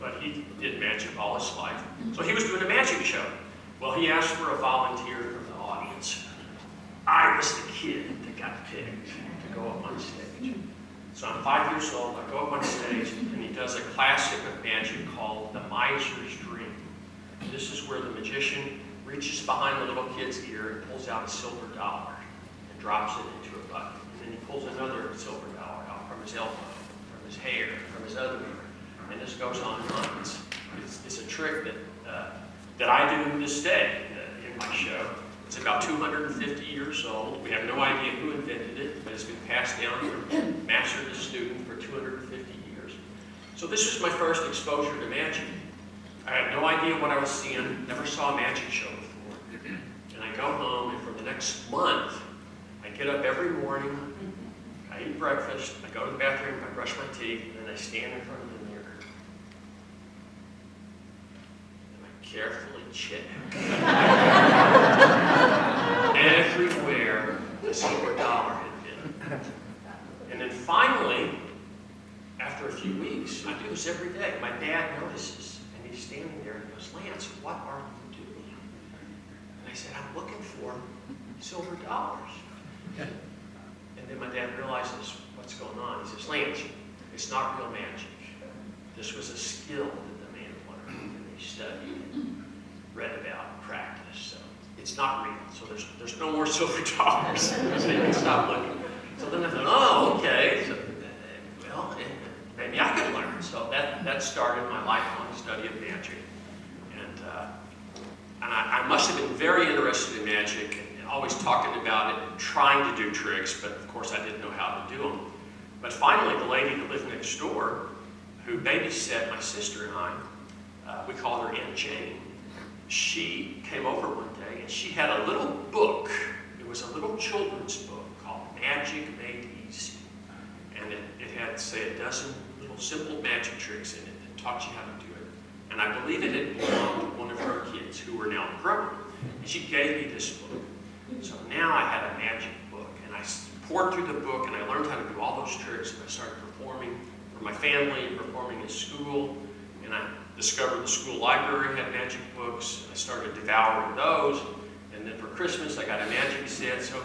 But he did magic all his life. So he was doing a magic show. Well, he asked for a volunteer from the audience. I was the kid that got picked to go up on stage. So I'm 5 years old, I go up on stage, and he does a classic of magic called The Miser's Dream. This is where the magician reaches behind the little kid's ear and pulls out a silver dollar and drops it into a bucket. And then he pulls another silver dollar out from his elbow, from his hair, from his other ear. And this goes on and on. It's a trick that I do to this day in my show. It's about 250 years old. We have no idea who invented it, but it's been passed down from master to student for 250 years. So this was my first exposure to magic. I had no idea what I was seeing, never saw a magic show before. And I go home, and from the next month, I get up every morning, I eat breakfast, I go to the bathroom, I brush my teeth, and then I stand in front of the mirror. And I carefully check. Everywhere the silver dollar had been. And then finally, after a few weeks, I do this every day, my dad notices, and he's standing there and he goes, "Lance, what are you doing?" And I said, "I'm looking for silver dollars." And then my dad realizes what's going on. He says, "Lance, it's not real magic. This was a skill that the man learned, and they studied, read about, practiced. So it's not real. So there's no more silver dollars. So you can stop looking." So then I thought, oh, okay. So, well, maybe I could learn. So that started my lifelong study of magic. And I must have been very interested in magic and always talking about it and trying to do tricks, but of course I didn't know how to do them. But finally, the lady who lived next door, who babysat my sister and I, we called her Aunt Jane, she came over one day and she had a little book. It was a little children's book called Magic Made Easy. And it had, say, a dozen little simple magic tricks in it that taught you how to do it. And I believe it had belonged to one of her kids who were now grown. And she gave me this book. So now I had a magic book. And I poured through the book and I learned how to do all those tricks. And I started performing for my family and performing in school. And I discovered the school library had magic books. I started devouring those. And then for Christmas, I got a magic set. So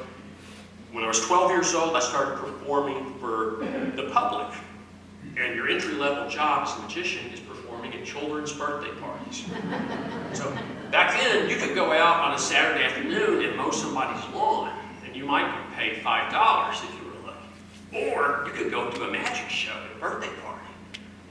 when I was 12 years old, I started performing for the public. And your entry-level job as a magician is performing at children's birthday parties. So back then, you could go out on a Saturday afternoon and mow somebody's lawn, and you might get paid $5 if you were lucky. Or you could go to a magic show at a birthday party,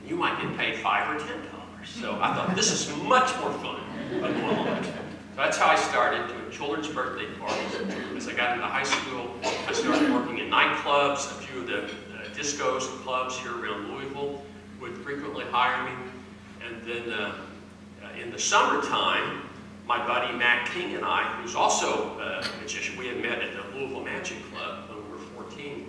and you might get paid $5 or $10. So I thought, this is much more fun than going along. So that's how I started doing children's birthday parties. As I got into high school, I started working in nightclubs. A few of the discos and clubs here around Louisville would frequently hire me. And then in the summertime, my buddy Matt King and I, who's also a magician, we had met at the Louisville Magic Club when we were 14.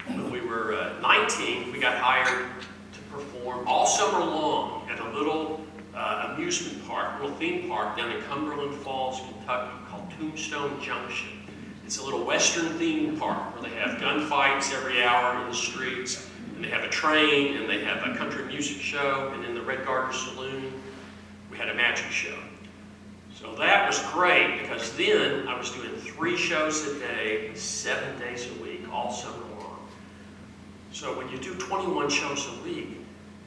When we were 19, we got hired to perform all summer long at a little amusement park, little theme park down in Cumberland Falls, Kentucky, called Tombstone Junction. It's a little western themed park where they have gunfights every hour in the streets, and they have a train, and they have a country music show, and in the Red Garter Saloon, we had a magic show. So that was great, because then I was doing 3 shows a day, 7 days a week, all summer long. So when you do 21 shows a week,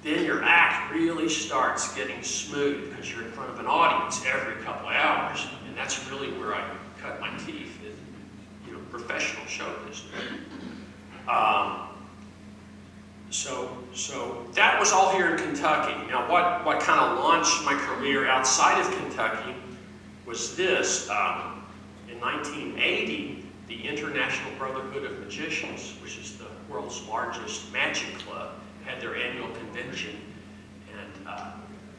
then your act really starts getting smooth, because you're in front of an audience every couple of hours, and that's really where I cut my teeth. Professional show business. So that was all here in Kentucky. Now, what kind of launched my career outside of Kentucky was this. In 1980, the International Brotherhood of Magicians, which is the world's largest magic club, had their annual convention, and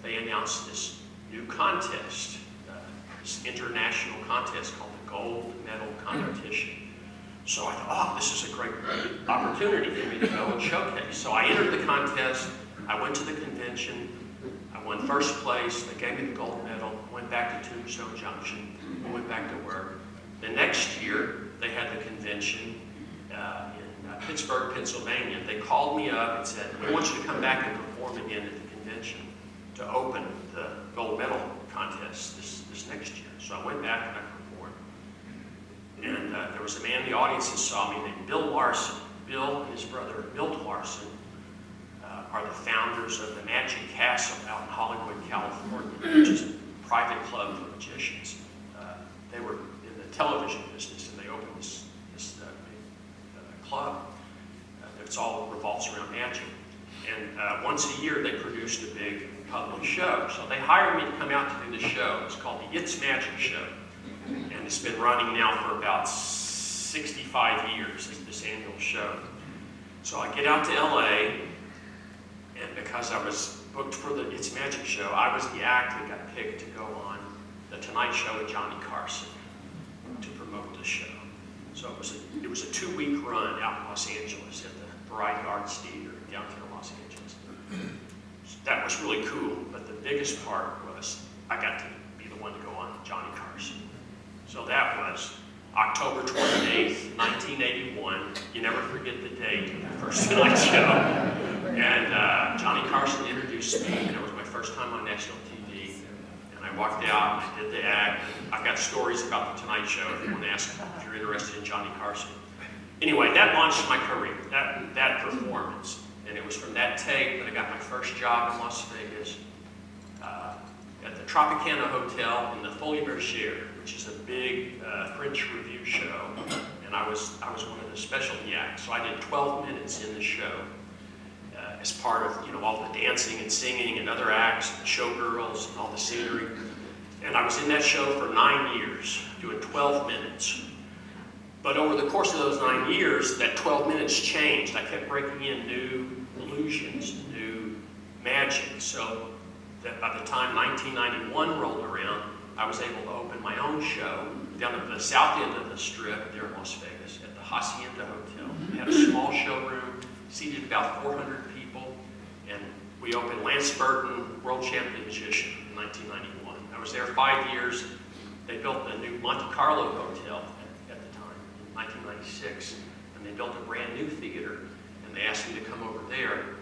they announced this new contest, this international contest called the Gold Medal Competition. So I thought, oh, this is a great opportunity for me to go and showcase. So I entered the contest, I went to the convention, I won first place, they gave me the gold medal, went back to Tombstone Junction, went back to work. The next year, they had the convention in Pittsburgh, Pennsylvania. They called me up and said, we want you to come back and perform again at the convention to open the gold medal contest this next year. So I went back and I performed. And there was a man in the audience that saw me named Bill Larson. Bill and his brother Milt Larson are the founders of the Magic Castle out in Hollywood, California, which is a private club for magicians. They were in the television business, and they opened this club that's all revolves around magic. And once a year, they produced a big public show. So they hired me to come out to do the show. It's called the It's Magic Show. And it's been running now for about 65 years, this annual show. So I get out to LA, and because I was booked for the It's Magic Show, I was the act that got picked to go on The Tonight Show with Johnny Carson to promote promote the show. So it was a 2-week run out in Los Angeles at the Variety Arts Theater downtown Los Angeles. So that was really cool, but the biggest part was I got to be the one to go on Johnny Carson. So that was October 28th, 1981. You never forget the date of the first Tonight Show. And Johnny Carson introduced me, and it was my first time on national TV. And I walked out, and I did the act. I've got stories about the Tonight Show if you want to ask if you're interested in Johnny Carson. Anyway, that launched my career, that performance. And it was from that tape that I got my first job in Las Vegas at the Tropicana Hotel in the Folie Bergère, which is a big French revue show. And I was one of the specialty acts. So I did 12 minutes in the show as part of all the dancing and singing and other acts, the showgirls and all the scenery. And I was in that show for 9 years, doing 12 minutes. But over the course of those 9 years, that 12 minutes changed. I kept breaking in new illusions, new magic. So that by the time 1991 rolled around, I was able to open my own show down at the south end of the Strip there in Las Vegas at the Hacienda Hotel. We had a small showroom, seated about 400 people, and we opened Lance Burton, world champion magician, in 1991. I was there 5 years. They built a new Monte Carlo hotel at the time in 1996, and they built a brand new theater, and they asked me to come over there.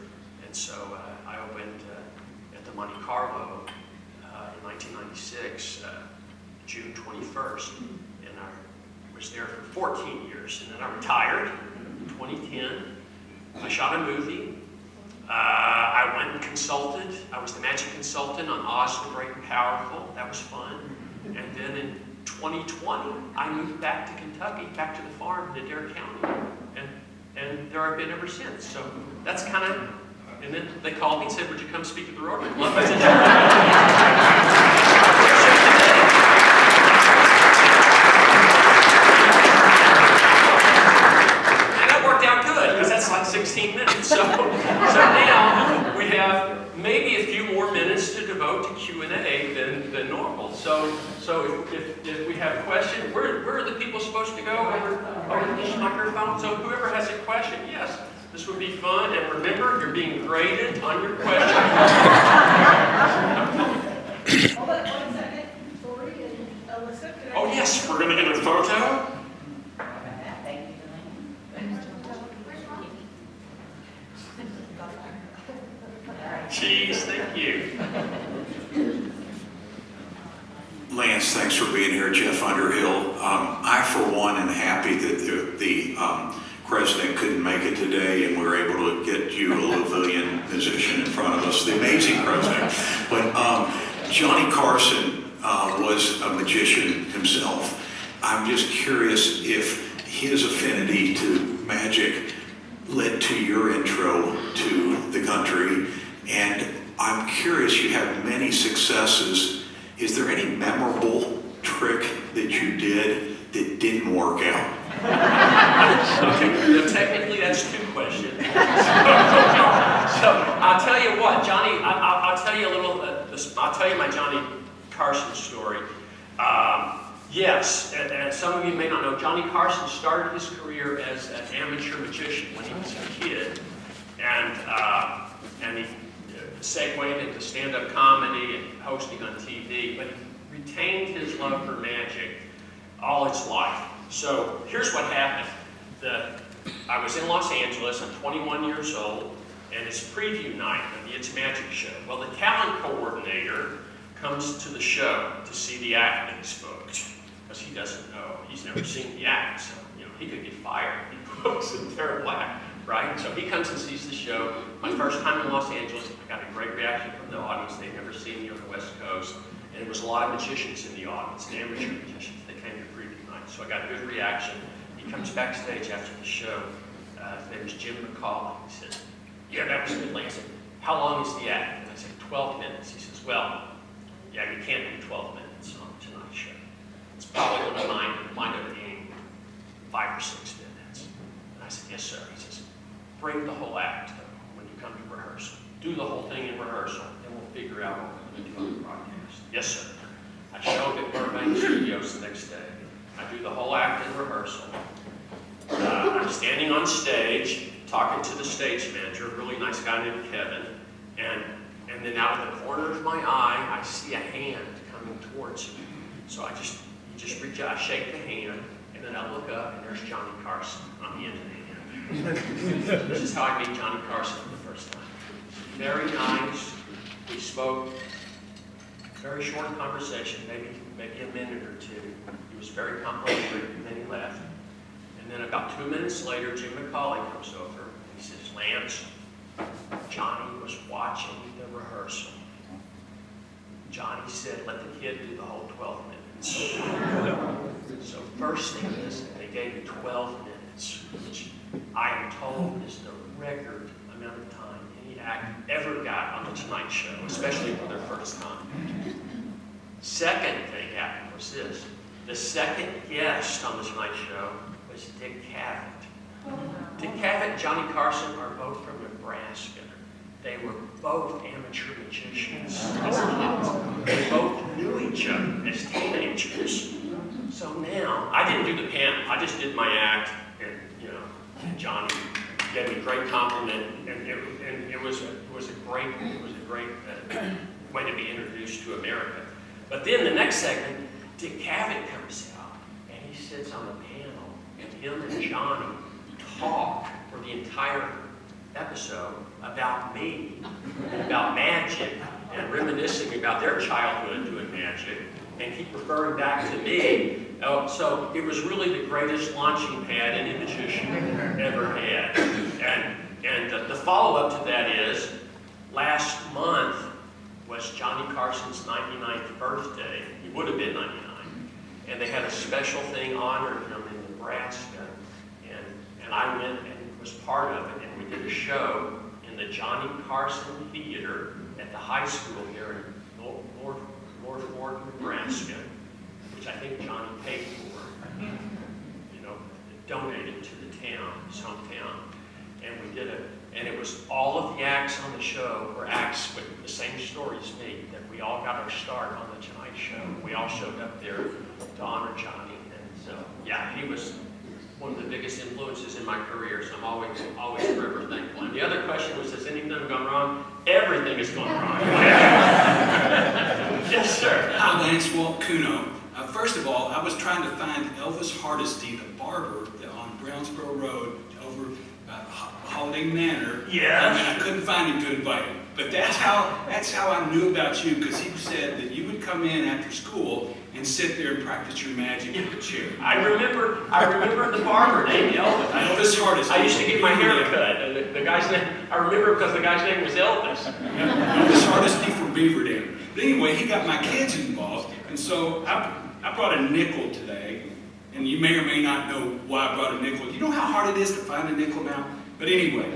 And so I opened at the Monte Carlo in 1996, June 21st, and I was there for 14 years, and then I retired in 2010. I shot a movie. I went and consulted. I was the magic consultant on Oz the Great and Powerful. That was fun. And then in 2020, I moved back to Kentucky, back to the farm in Adair County, and there I've been ever since. So that's kind of. And then they called me and said, "Would you come speak at the Rotary Club?" I said, and that worked out good, because that's like 16 minutes. So now we have maybe a few more minutes to devote to Q&A than normal. So if we have questions, where are the people supposed to go? Over this microphone? So whoever has a question, yes. This would be fun, and remember, you're being graded on your question. Hold on 1 second, Tori and Alyssa. Oh yes, we're going to get a photo. Jeez, thank you. Lance, thanks for being here. Jeff Underhill. I, for one, am happy that the president couldn't make it today, and we were able to get you a Louisvillian musician in front of us, the amazing president. But Johnny Carson was a magician himself. I'm just curious if his affinity to magic led to your intro to the country. And I'm curious, you have many successes. Is there any memorable trick that you did that didn't work out? Okay, technically that's 2 questions. So I'll tell you what, Johnny, I'll tell you a little, I'll tell you my Johnny Carson story. Yes, and some of you may not know, Johnny Carson started his career as an amateur magician when he was a kid. And he segued into stand-up comedy and hosting on TV, but he retained his love for magic all his life. So here's what happened. I was in Los Angeles, I'm 21 years old, and it's preview night of the It's Magic show. Well, the talent coordinator comes to the show to see the act that he's booked, because he doesn't know, he's never seen the act, so he could get fired. He books a terrible act, right? So he comes and sees the show. My first time in Los Angeles, I got a great reaction from the audience. They'd never seen me on the West Coast, and there was a lot of magicians in the audience, the amateur magicians. They came to preview night, so I got a good reaction. He comes backstage after the show. His name was Jim McCall. He said, "Yeah, that was good, Lance. How long is the act?" And I said, 12 minutes. He says, "Well, yeah, you can't do 12 minutes on tonight's show. It's probably going to wind up being 5 or 6 minutes." And I said, "Yes, sir." He says, "Bring the whole act when you come to rehearsal. Do the whole thing in rehearsal, and we'll figure out what we're going to do on the broadcast." "Yes, sir." I showed at Burton Studios the next day. I do the whole act in rehearsal. I'm standing on stage, talking to the stage manager, a really nice guy named Kevin, and then out of the corner of my eye, I see a hand coming towards me. So you just reach out, I shake the hand, and then I look up, and there's Johnny Carson on the end of the hand. This is how I meet Johnny Carson for the first time. Very nice. We spoke. Very short conversation, maybe a minute or two. He was very complimentary, and then he left. And then about 2 minutes later, Jim McCauley comes over. He says, Lance, Johnny was watching the rehearsal. Johnny said, let the kid do the whole 12 minutes. So first thing is, they gave me 12 minutes, which I am told is the record amount of time any act ever got on the Tonight Show, especially for their first time. Second thing happened was this. The second guest on the Tonight Show was Dick Cavett. Dick Cavett and Johnny Carson are both from Nebraska. They were both amateur magicians. They both knew each other as teenagers. So now, I didn't do the panel. I just did my act, and Johnny gave me a great compliment, and it was a great way to be introduced to America. But then the next segment, Dick Cavett comes out, and he sits on the panel, and him and Johnny talk for the entire episode about me, and about magic, and reminiscing about their childhood doing magic, and keep referring back to me. So it was really the greatest launching pad any magician ever had. And the follow-up to that is, last month was Johnny Carson's 99th birthday. He would have been 99. And they had a special thing honoring him in Nebraska. And I went and was part of it. And we did a show in the Johnny Carson Theater at the high school here in North Fork, Nebraska, which I think Johnny paid for, donated to the town, his hometown. And we did it. And it was all of the acts on the show were acts with the same story as me, that we all got our start on the Tonight Show. We all showed up there to honor Johnny. And so, yeah, he was one of the biggest influences in my career, so I'm always forever thankful. And the other question was, has anything gone wrong? Everything has gone wrong. Yes, sir. Hi, Lance Walt Kuno. First of all, I was trying to find Elvis Hardesty, the barber on Brownsboro Road over Holiday Manor. Yes. And I couldn't find him to invite him. But that's how I knew about you, because he said that you would come in after school and sit there and practice your magic in the chair. I remember the barber named Elvis. Elvis Hardesty. I used to get my hair cut. And the guy's name, I remember because the guy's name was Elvis. Elvis Hardesty from Beaver Dam. But anyway, he got my kids involved, and so I brought a nickel today. And you may or may not know why I brought a nickel. You know how hard it is to find a nickel now? But anyway,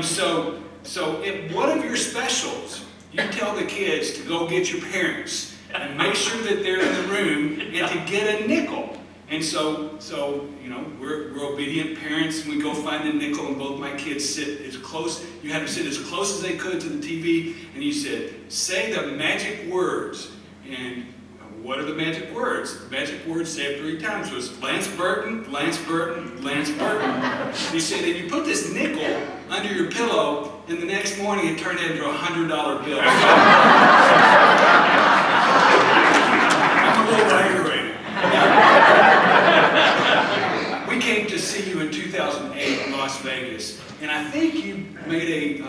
so if one of your specials, you tell the kids to go get your parents and make sure that they're in the room and to get a nickel. And so we're obedient parents, and we go find a nickel, and both my kids sit as close. You had to sit as close as they could to the TV, and you said, say the magic words. And what are the magic words? The magic words said 3 times was Lance Burton, Lance Burton, Lance Burton. He said, and you put this nickel under your pillow, and the next morning it turned into a $100 bill. I'm a little aggravated. We came to see you in 2008 in Las Vegas, and I think you made a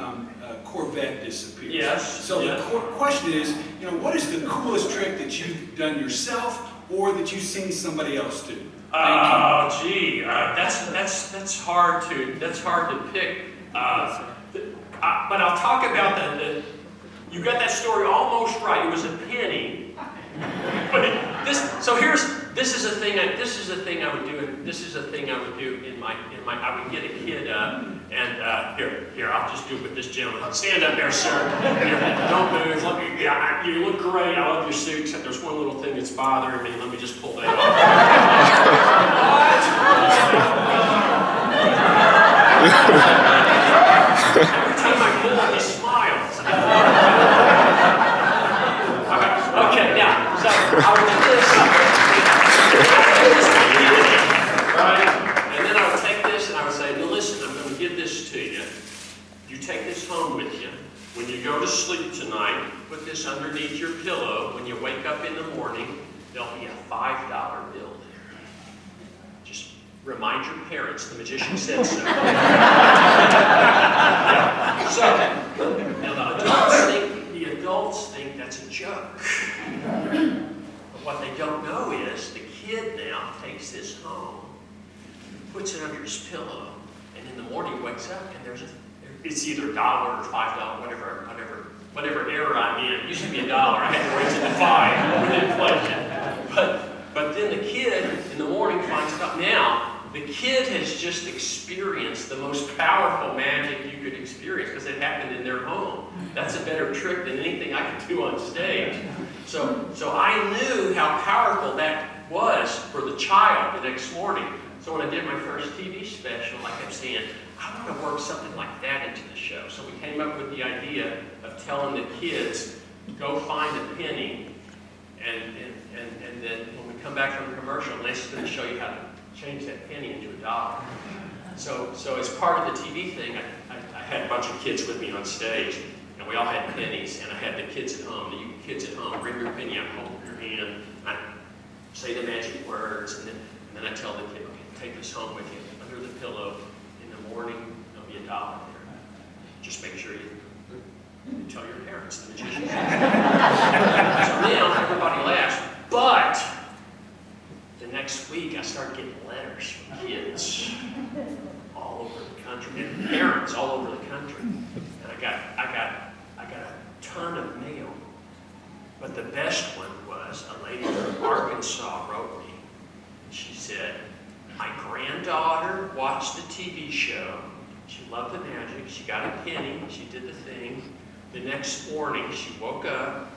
Corvette disappear. Yes. So the question is, what is the coolest trick that you've done yourself or that you've seen somebody else do? That's hard to pick. But I'll talk about you got that story almost right. It was a penny. But this is a thing I would do, and this is a thing I would do in my I would get a kid up and here I'll just do it with this gentleman. Stand up there, sir. Don't move. You look great. I love your suit, except there's one little thing that's bothering me. Let me just pull that off. Every time I pull it, he smiles. Okay, now, so I would do this. When you go to sleep tonight, put this underneath your pillow. When you wake up in the morning, there'll be a $5 bill there. Just remind your parents, the magician said so. So, now the adults think that's a joke. But what they don't know is the kid now takes this home, puts it under his pillow, and in the morning wakes up and it's either $1 or $5, whatever era I'm in. It used to be $1. I had to raise it to $5 with inflation. But then the kid in the morning finds out now. The kid has just experienced the most powerful magic you could experience because it happened in their home. That's a better trick than anything I could do on stage. So I knew how powerful that was for the child the next morning. So when I did my first TV special, I kept saying, I want to work something like that into the show. So we came up with the idea of telling the kids, go find a penny, and then when we come back from the commercial, Lance's going to show you how to change that penny into $1. So as part of the TV thing, I had a bunch of kids with me on stage, and we all had pennies, and I had the kids at home. You kids at home, bring your penny out, hold it in your hand, I say the magic words, and then I tell the kid, okay, take this home with you under the pillow. In the morning, there'll be $1 there. Just make sure you tell your parents, the magician. So now everybody laughs, but the next week I started getting letters from kids all over the country and parents all over the country, and I got a ton of mail. But the best one was a lady from Arkansas wrote me. She said, my granddaughter watched the TV show. She loved the magic. She got a penny. She did the thing. The next morning, she woke up.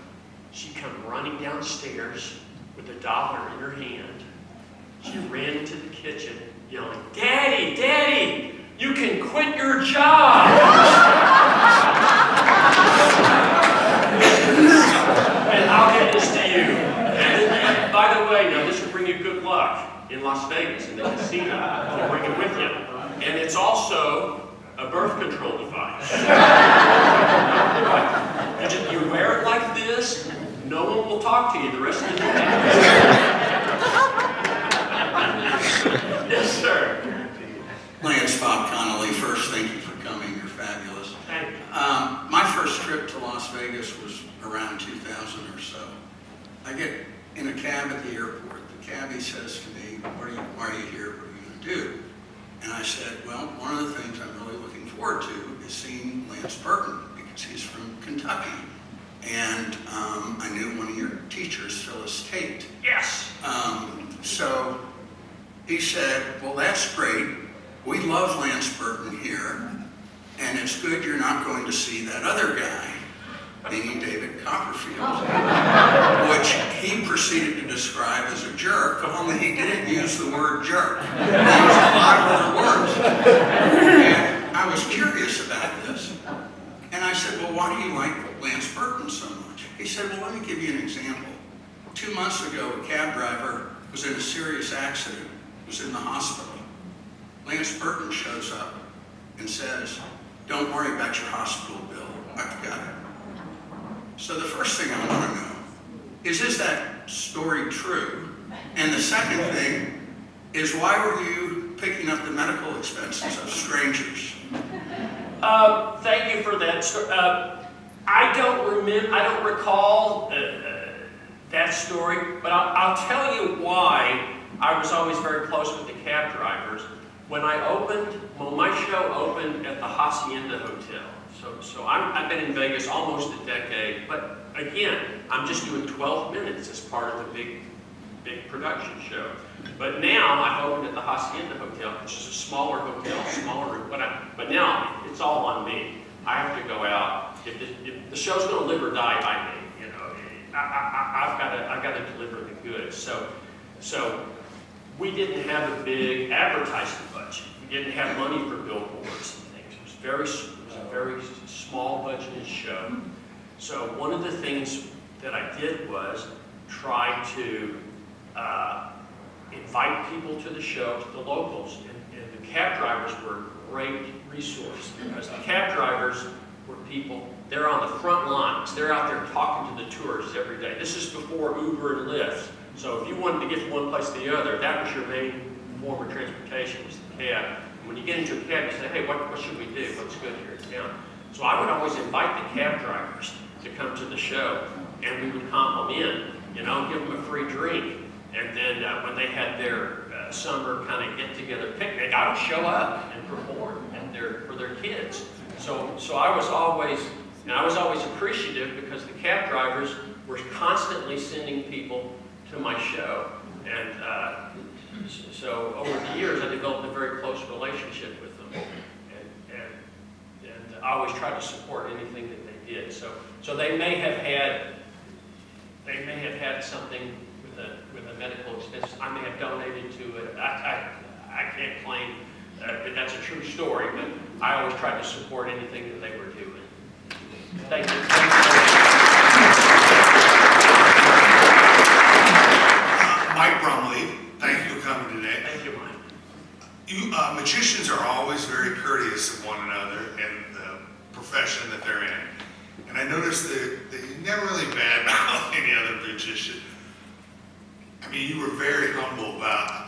She come running downstairs with $1 in her hand. She ran into the kitchen yelling, Daddy, Daddy, you can quit your job. And I'll get this to you. And by the way, now this will bring you good luck in Las Vegas in the casino. I'll bring it with you. And it's also a birth control device. You wear it like this, no one will talk to you the rest of the day. Yes, sir. Lance, Bob Connolly, first, thank you for coming. You're fabulous. Thank you. My first trip to Las Vegas was around 2000 or so. I get in a cab at the airport. The cabbie says to me, why are you here? What are you going to do? And I said, well, one of the things I'm really looking forward to is seeing Lance Burton, because he's from Kentucky. And I knew one of your teachers, Phyllis Tate. Yes. So he said, well, that's great. We love Lance Burton here. And it's good you're not going to see that other guy, meaning David Copperfield, which he proceeded to describe as a jerk, only he didn't use the word jerk. He used a lot of other words. And I was curious about this. And I said, well, why do you like Lance Burton so much? He said, well, let me give you an example. 2 months ago, a cab driver was in a serious accident, was in the hospital. Lance Burton shows up and says, don't worry about your hospital bill, I've got it. So the first thing I want to know is that story true? And the second thing is, why were you picking up the medical expenses of strangers? Thank you for that. I don't recall that story, but I'll tell you why I was always very close with the cab drivers. When my show opened at the Hacienda Hotel. So I've been in Vegas almost a decade, but again, I'm just doing 12 minutes as part of the big production show. But now I've opened at the Hacienda Hotel, which is a smaller hotel, smaller room, but now it's all on me. I have to go out. If the show's going to live or die by me, you know, I've got to deliver the goods. So we didn't have a big advertising budget. We didn't have money for billboards and things. It was a very small budgeted show. So one of the things that I did was try to invite people to the show, to the locals, and the cab drivers were a great resource, because the cab drivers where people, they're on the front lines. They're out there talking to the tourists every day. This is before Uber and Lyft. So if you wanted to get from one place to the other, that was your main form of transportation, was the cab. And when you get into a cab, you say, hey, what should we do? What's good here in town? So I would always invite the cab drivers to come to the show, and we would comp them in, you know, give them a free drink. And then when they had their summer kind of get-together picnic, I would show up and perform for their kids. So I was always appreciative, because the cab drivers were constantly sending people to my show. And so over the years, I developed a very close relationship with them. And I always tried to support anything that they did. So they may have had something with a medical expense. I may have donated to it. I can't claim that that's a true story, but I always tried to support anything that they were doing. Thank you. Mike Brumley, thank you for coming today. Thank you, Mike. You magicians are always very courteous of one another in the profession that they're in. And I noticed that you never really badmouth any other magician. I mean, you were very humble about, I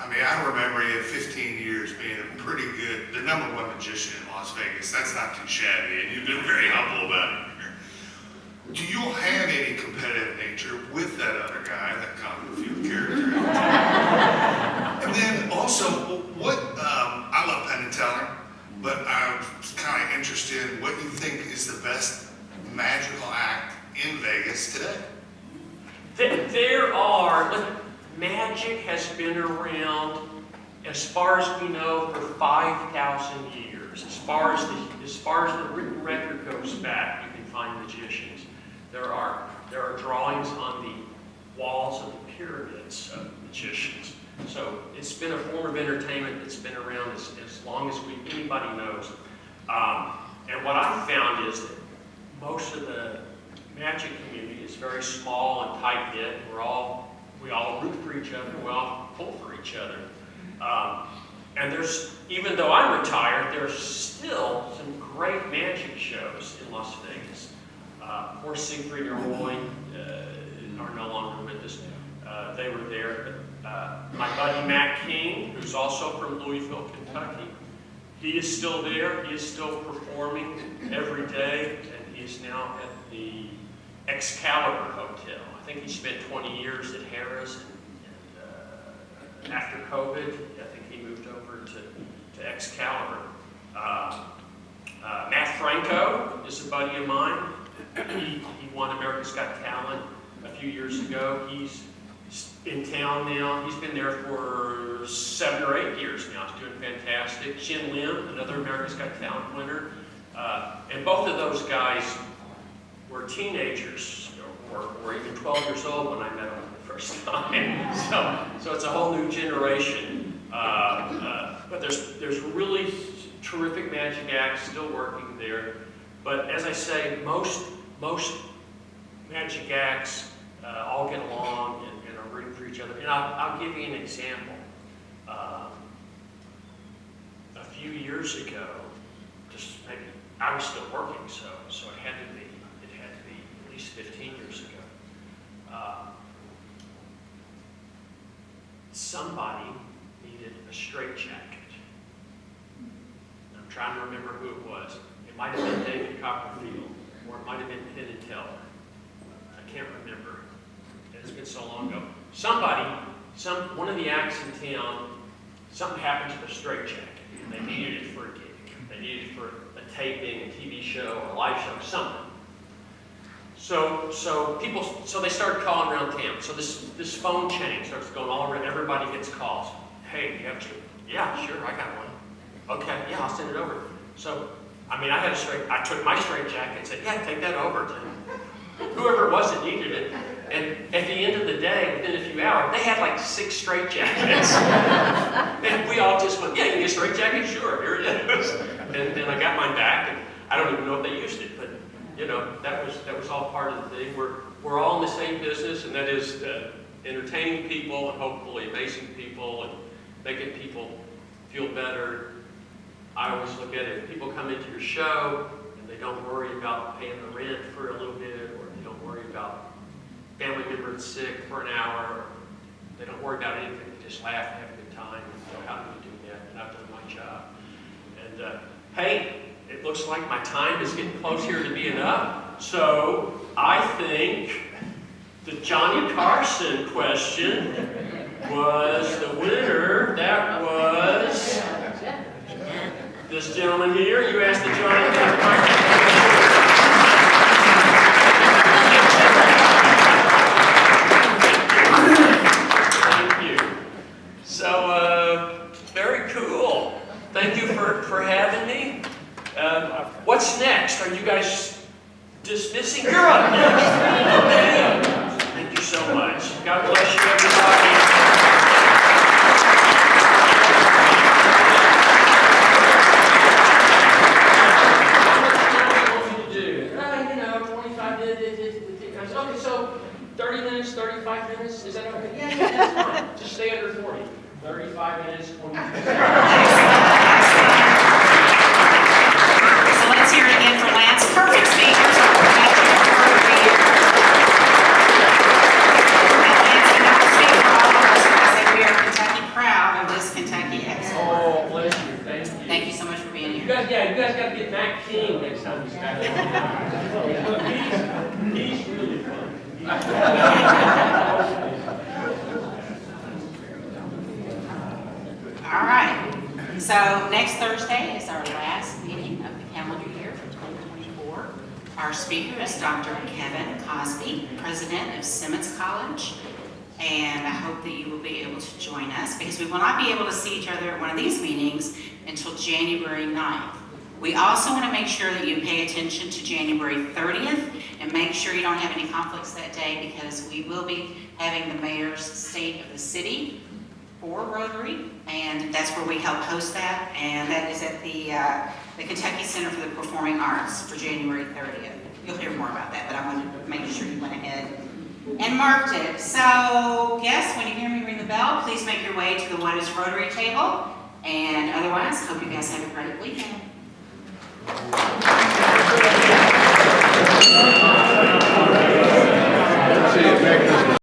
remember you had 15 years being a pretty good, the #1 magician in Las Vegas. That's not too shabby, and you've been very humble about it here. Do you have any competitive nature with that other guy, that comic character? And then also, I love Penn and Teller, but I was kind of interested in what you think is the best magical act in Vegas today. Magic has been around, as far as we know, for 5,000 years. As far as the written record goes back, you can find magicians. There are drawings on the walls of the pyramids of magicians. So it's been a form of entertainment that's been around as long as anybody knows. And what I found is that most of the magic community is very small and tight-knit. We all root for each other, we all pull for each other. And even though I'm retired, there's still some great magic shows in Las Vegas. Of course, Siegfried and Roy are no longer with us. They were there. My buddy Matt King, who's also from Louisville, Kentucky, he is still there. He is still performing every day, and he is now at the Excalibur Hotel. I think he spent 20 years at Harris, and after COVID, I think he moved over to Excalibur. Matt Franco is a buddy of mine. He won America's Got Talent a few years ago. He's in town now. He's been there for 7 or 8 years now. He's doing fantastic. Shin Lim, another America's Got Talent winner. And both of those guys were teenagers, or even 12 years old when I met them the first time. So it's a whole new generation. But there's really terrific magic acts still working there. But as I say, most magic acts all get along and are rooting for each other. And I'll give you an example. A few years ago, I was still working, so it had to be at least 15 years ago. Somebody needed a straitjacket. I'm trying to remember who it was. It might have been David Copperfield, or it might have been Penn and Teller. I can't remember. It's been so long ago. One of the acts in town, something happened to the straitjacket, and they needed it for a gig. They needed it for a taping, a TV show, or a live show, something. So they started calling around town. So this phone chain starts going all around. Everybody gets calls. Hey, you have a yeah, sure, I got one. Okay, yeah, I'll send it over. So, I took my straitjacket and said, yeah, take that over to whoever it was that needed it. And at the end of the day, within a few hours, they had like 6 straitjackets. And we all just went, yeah, you need a straitjacket? Sure, here it is. And then I got mine back, and I don't even know if they used it, but that was all part of the thing. We're all in the same business, and that is entertaining people and hopefully amazing people and making people feel better. I always look at it, if people come into your show and They don't worry about paying the rent for a little bit, or they don't worry about family member that's sick for an hour. They don't worry about anything. They just laugh and have a good time. And how do we do that? And I've done my job. And hey, it looks like my time is getting close here to being up. So I think the Johnny Carson question was the winner. That was this gentleman here. You asked the Johnny Carson Thank you. So, very cool. Thank you for having me. What's next? Are you guys dismissing? You're up next. Thank you so much. God bless you, everybody. Okay, so 30 minutes, 35 minutes, is that okay? Yeah, that's fine. Just stay under 40. 35 minutes, 42 seconds. So let's hear it again for Lance. Perfect speakers. We are Kentucky proud of this Kentucky Expo. Oh, bless you. Thank you. Thank you so much for being here. You guys got to get Matt King next time he's back. He's really fun. All right. So next Thursday is our last meeting of the calendar year for 2024. Our speaker is Dr. Kevin Cosby, president of Simmons College. And I hope that you will be able to join us because we will not be able to see each other at one of these meetings until January 9th. We also want to make sure that you pay attention to January 30th and make sure you don't have any conflicts that day because we will be having the mayor's state of the city for Rotary, and that's where we help host that, and that is at the Kentucky Center for the Performing Arts for January 30th. You'll hear more about that, but I wanted to make sure you went ahead and marked it. So, guests, when you hear me ring the bell, please make your way to the What is Rotary table, and otherwise, hope you guys have a great weekend.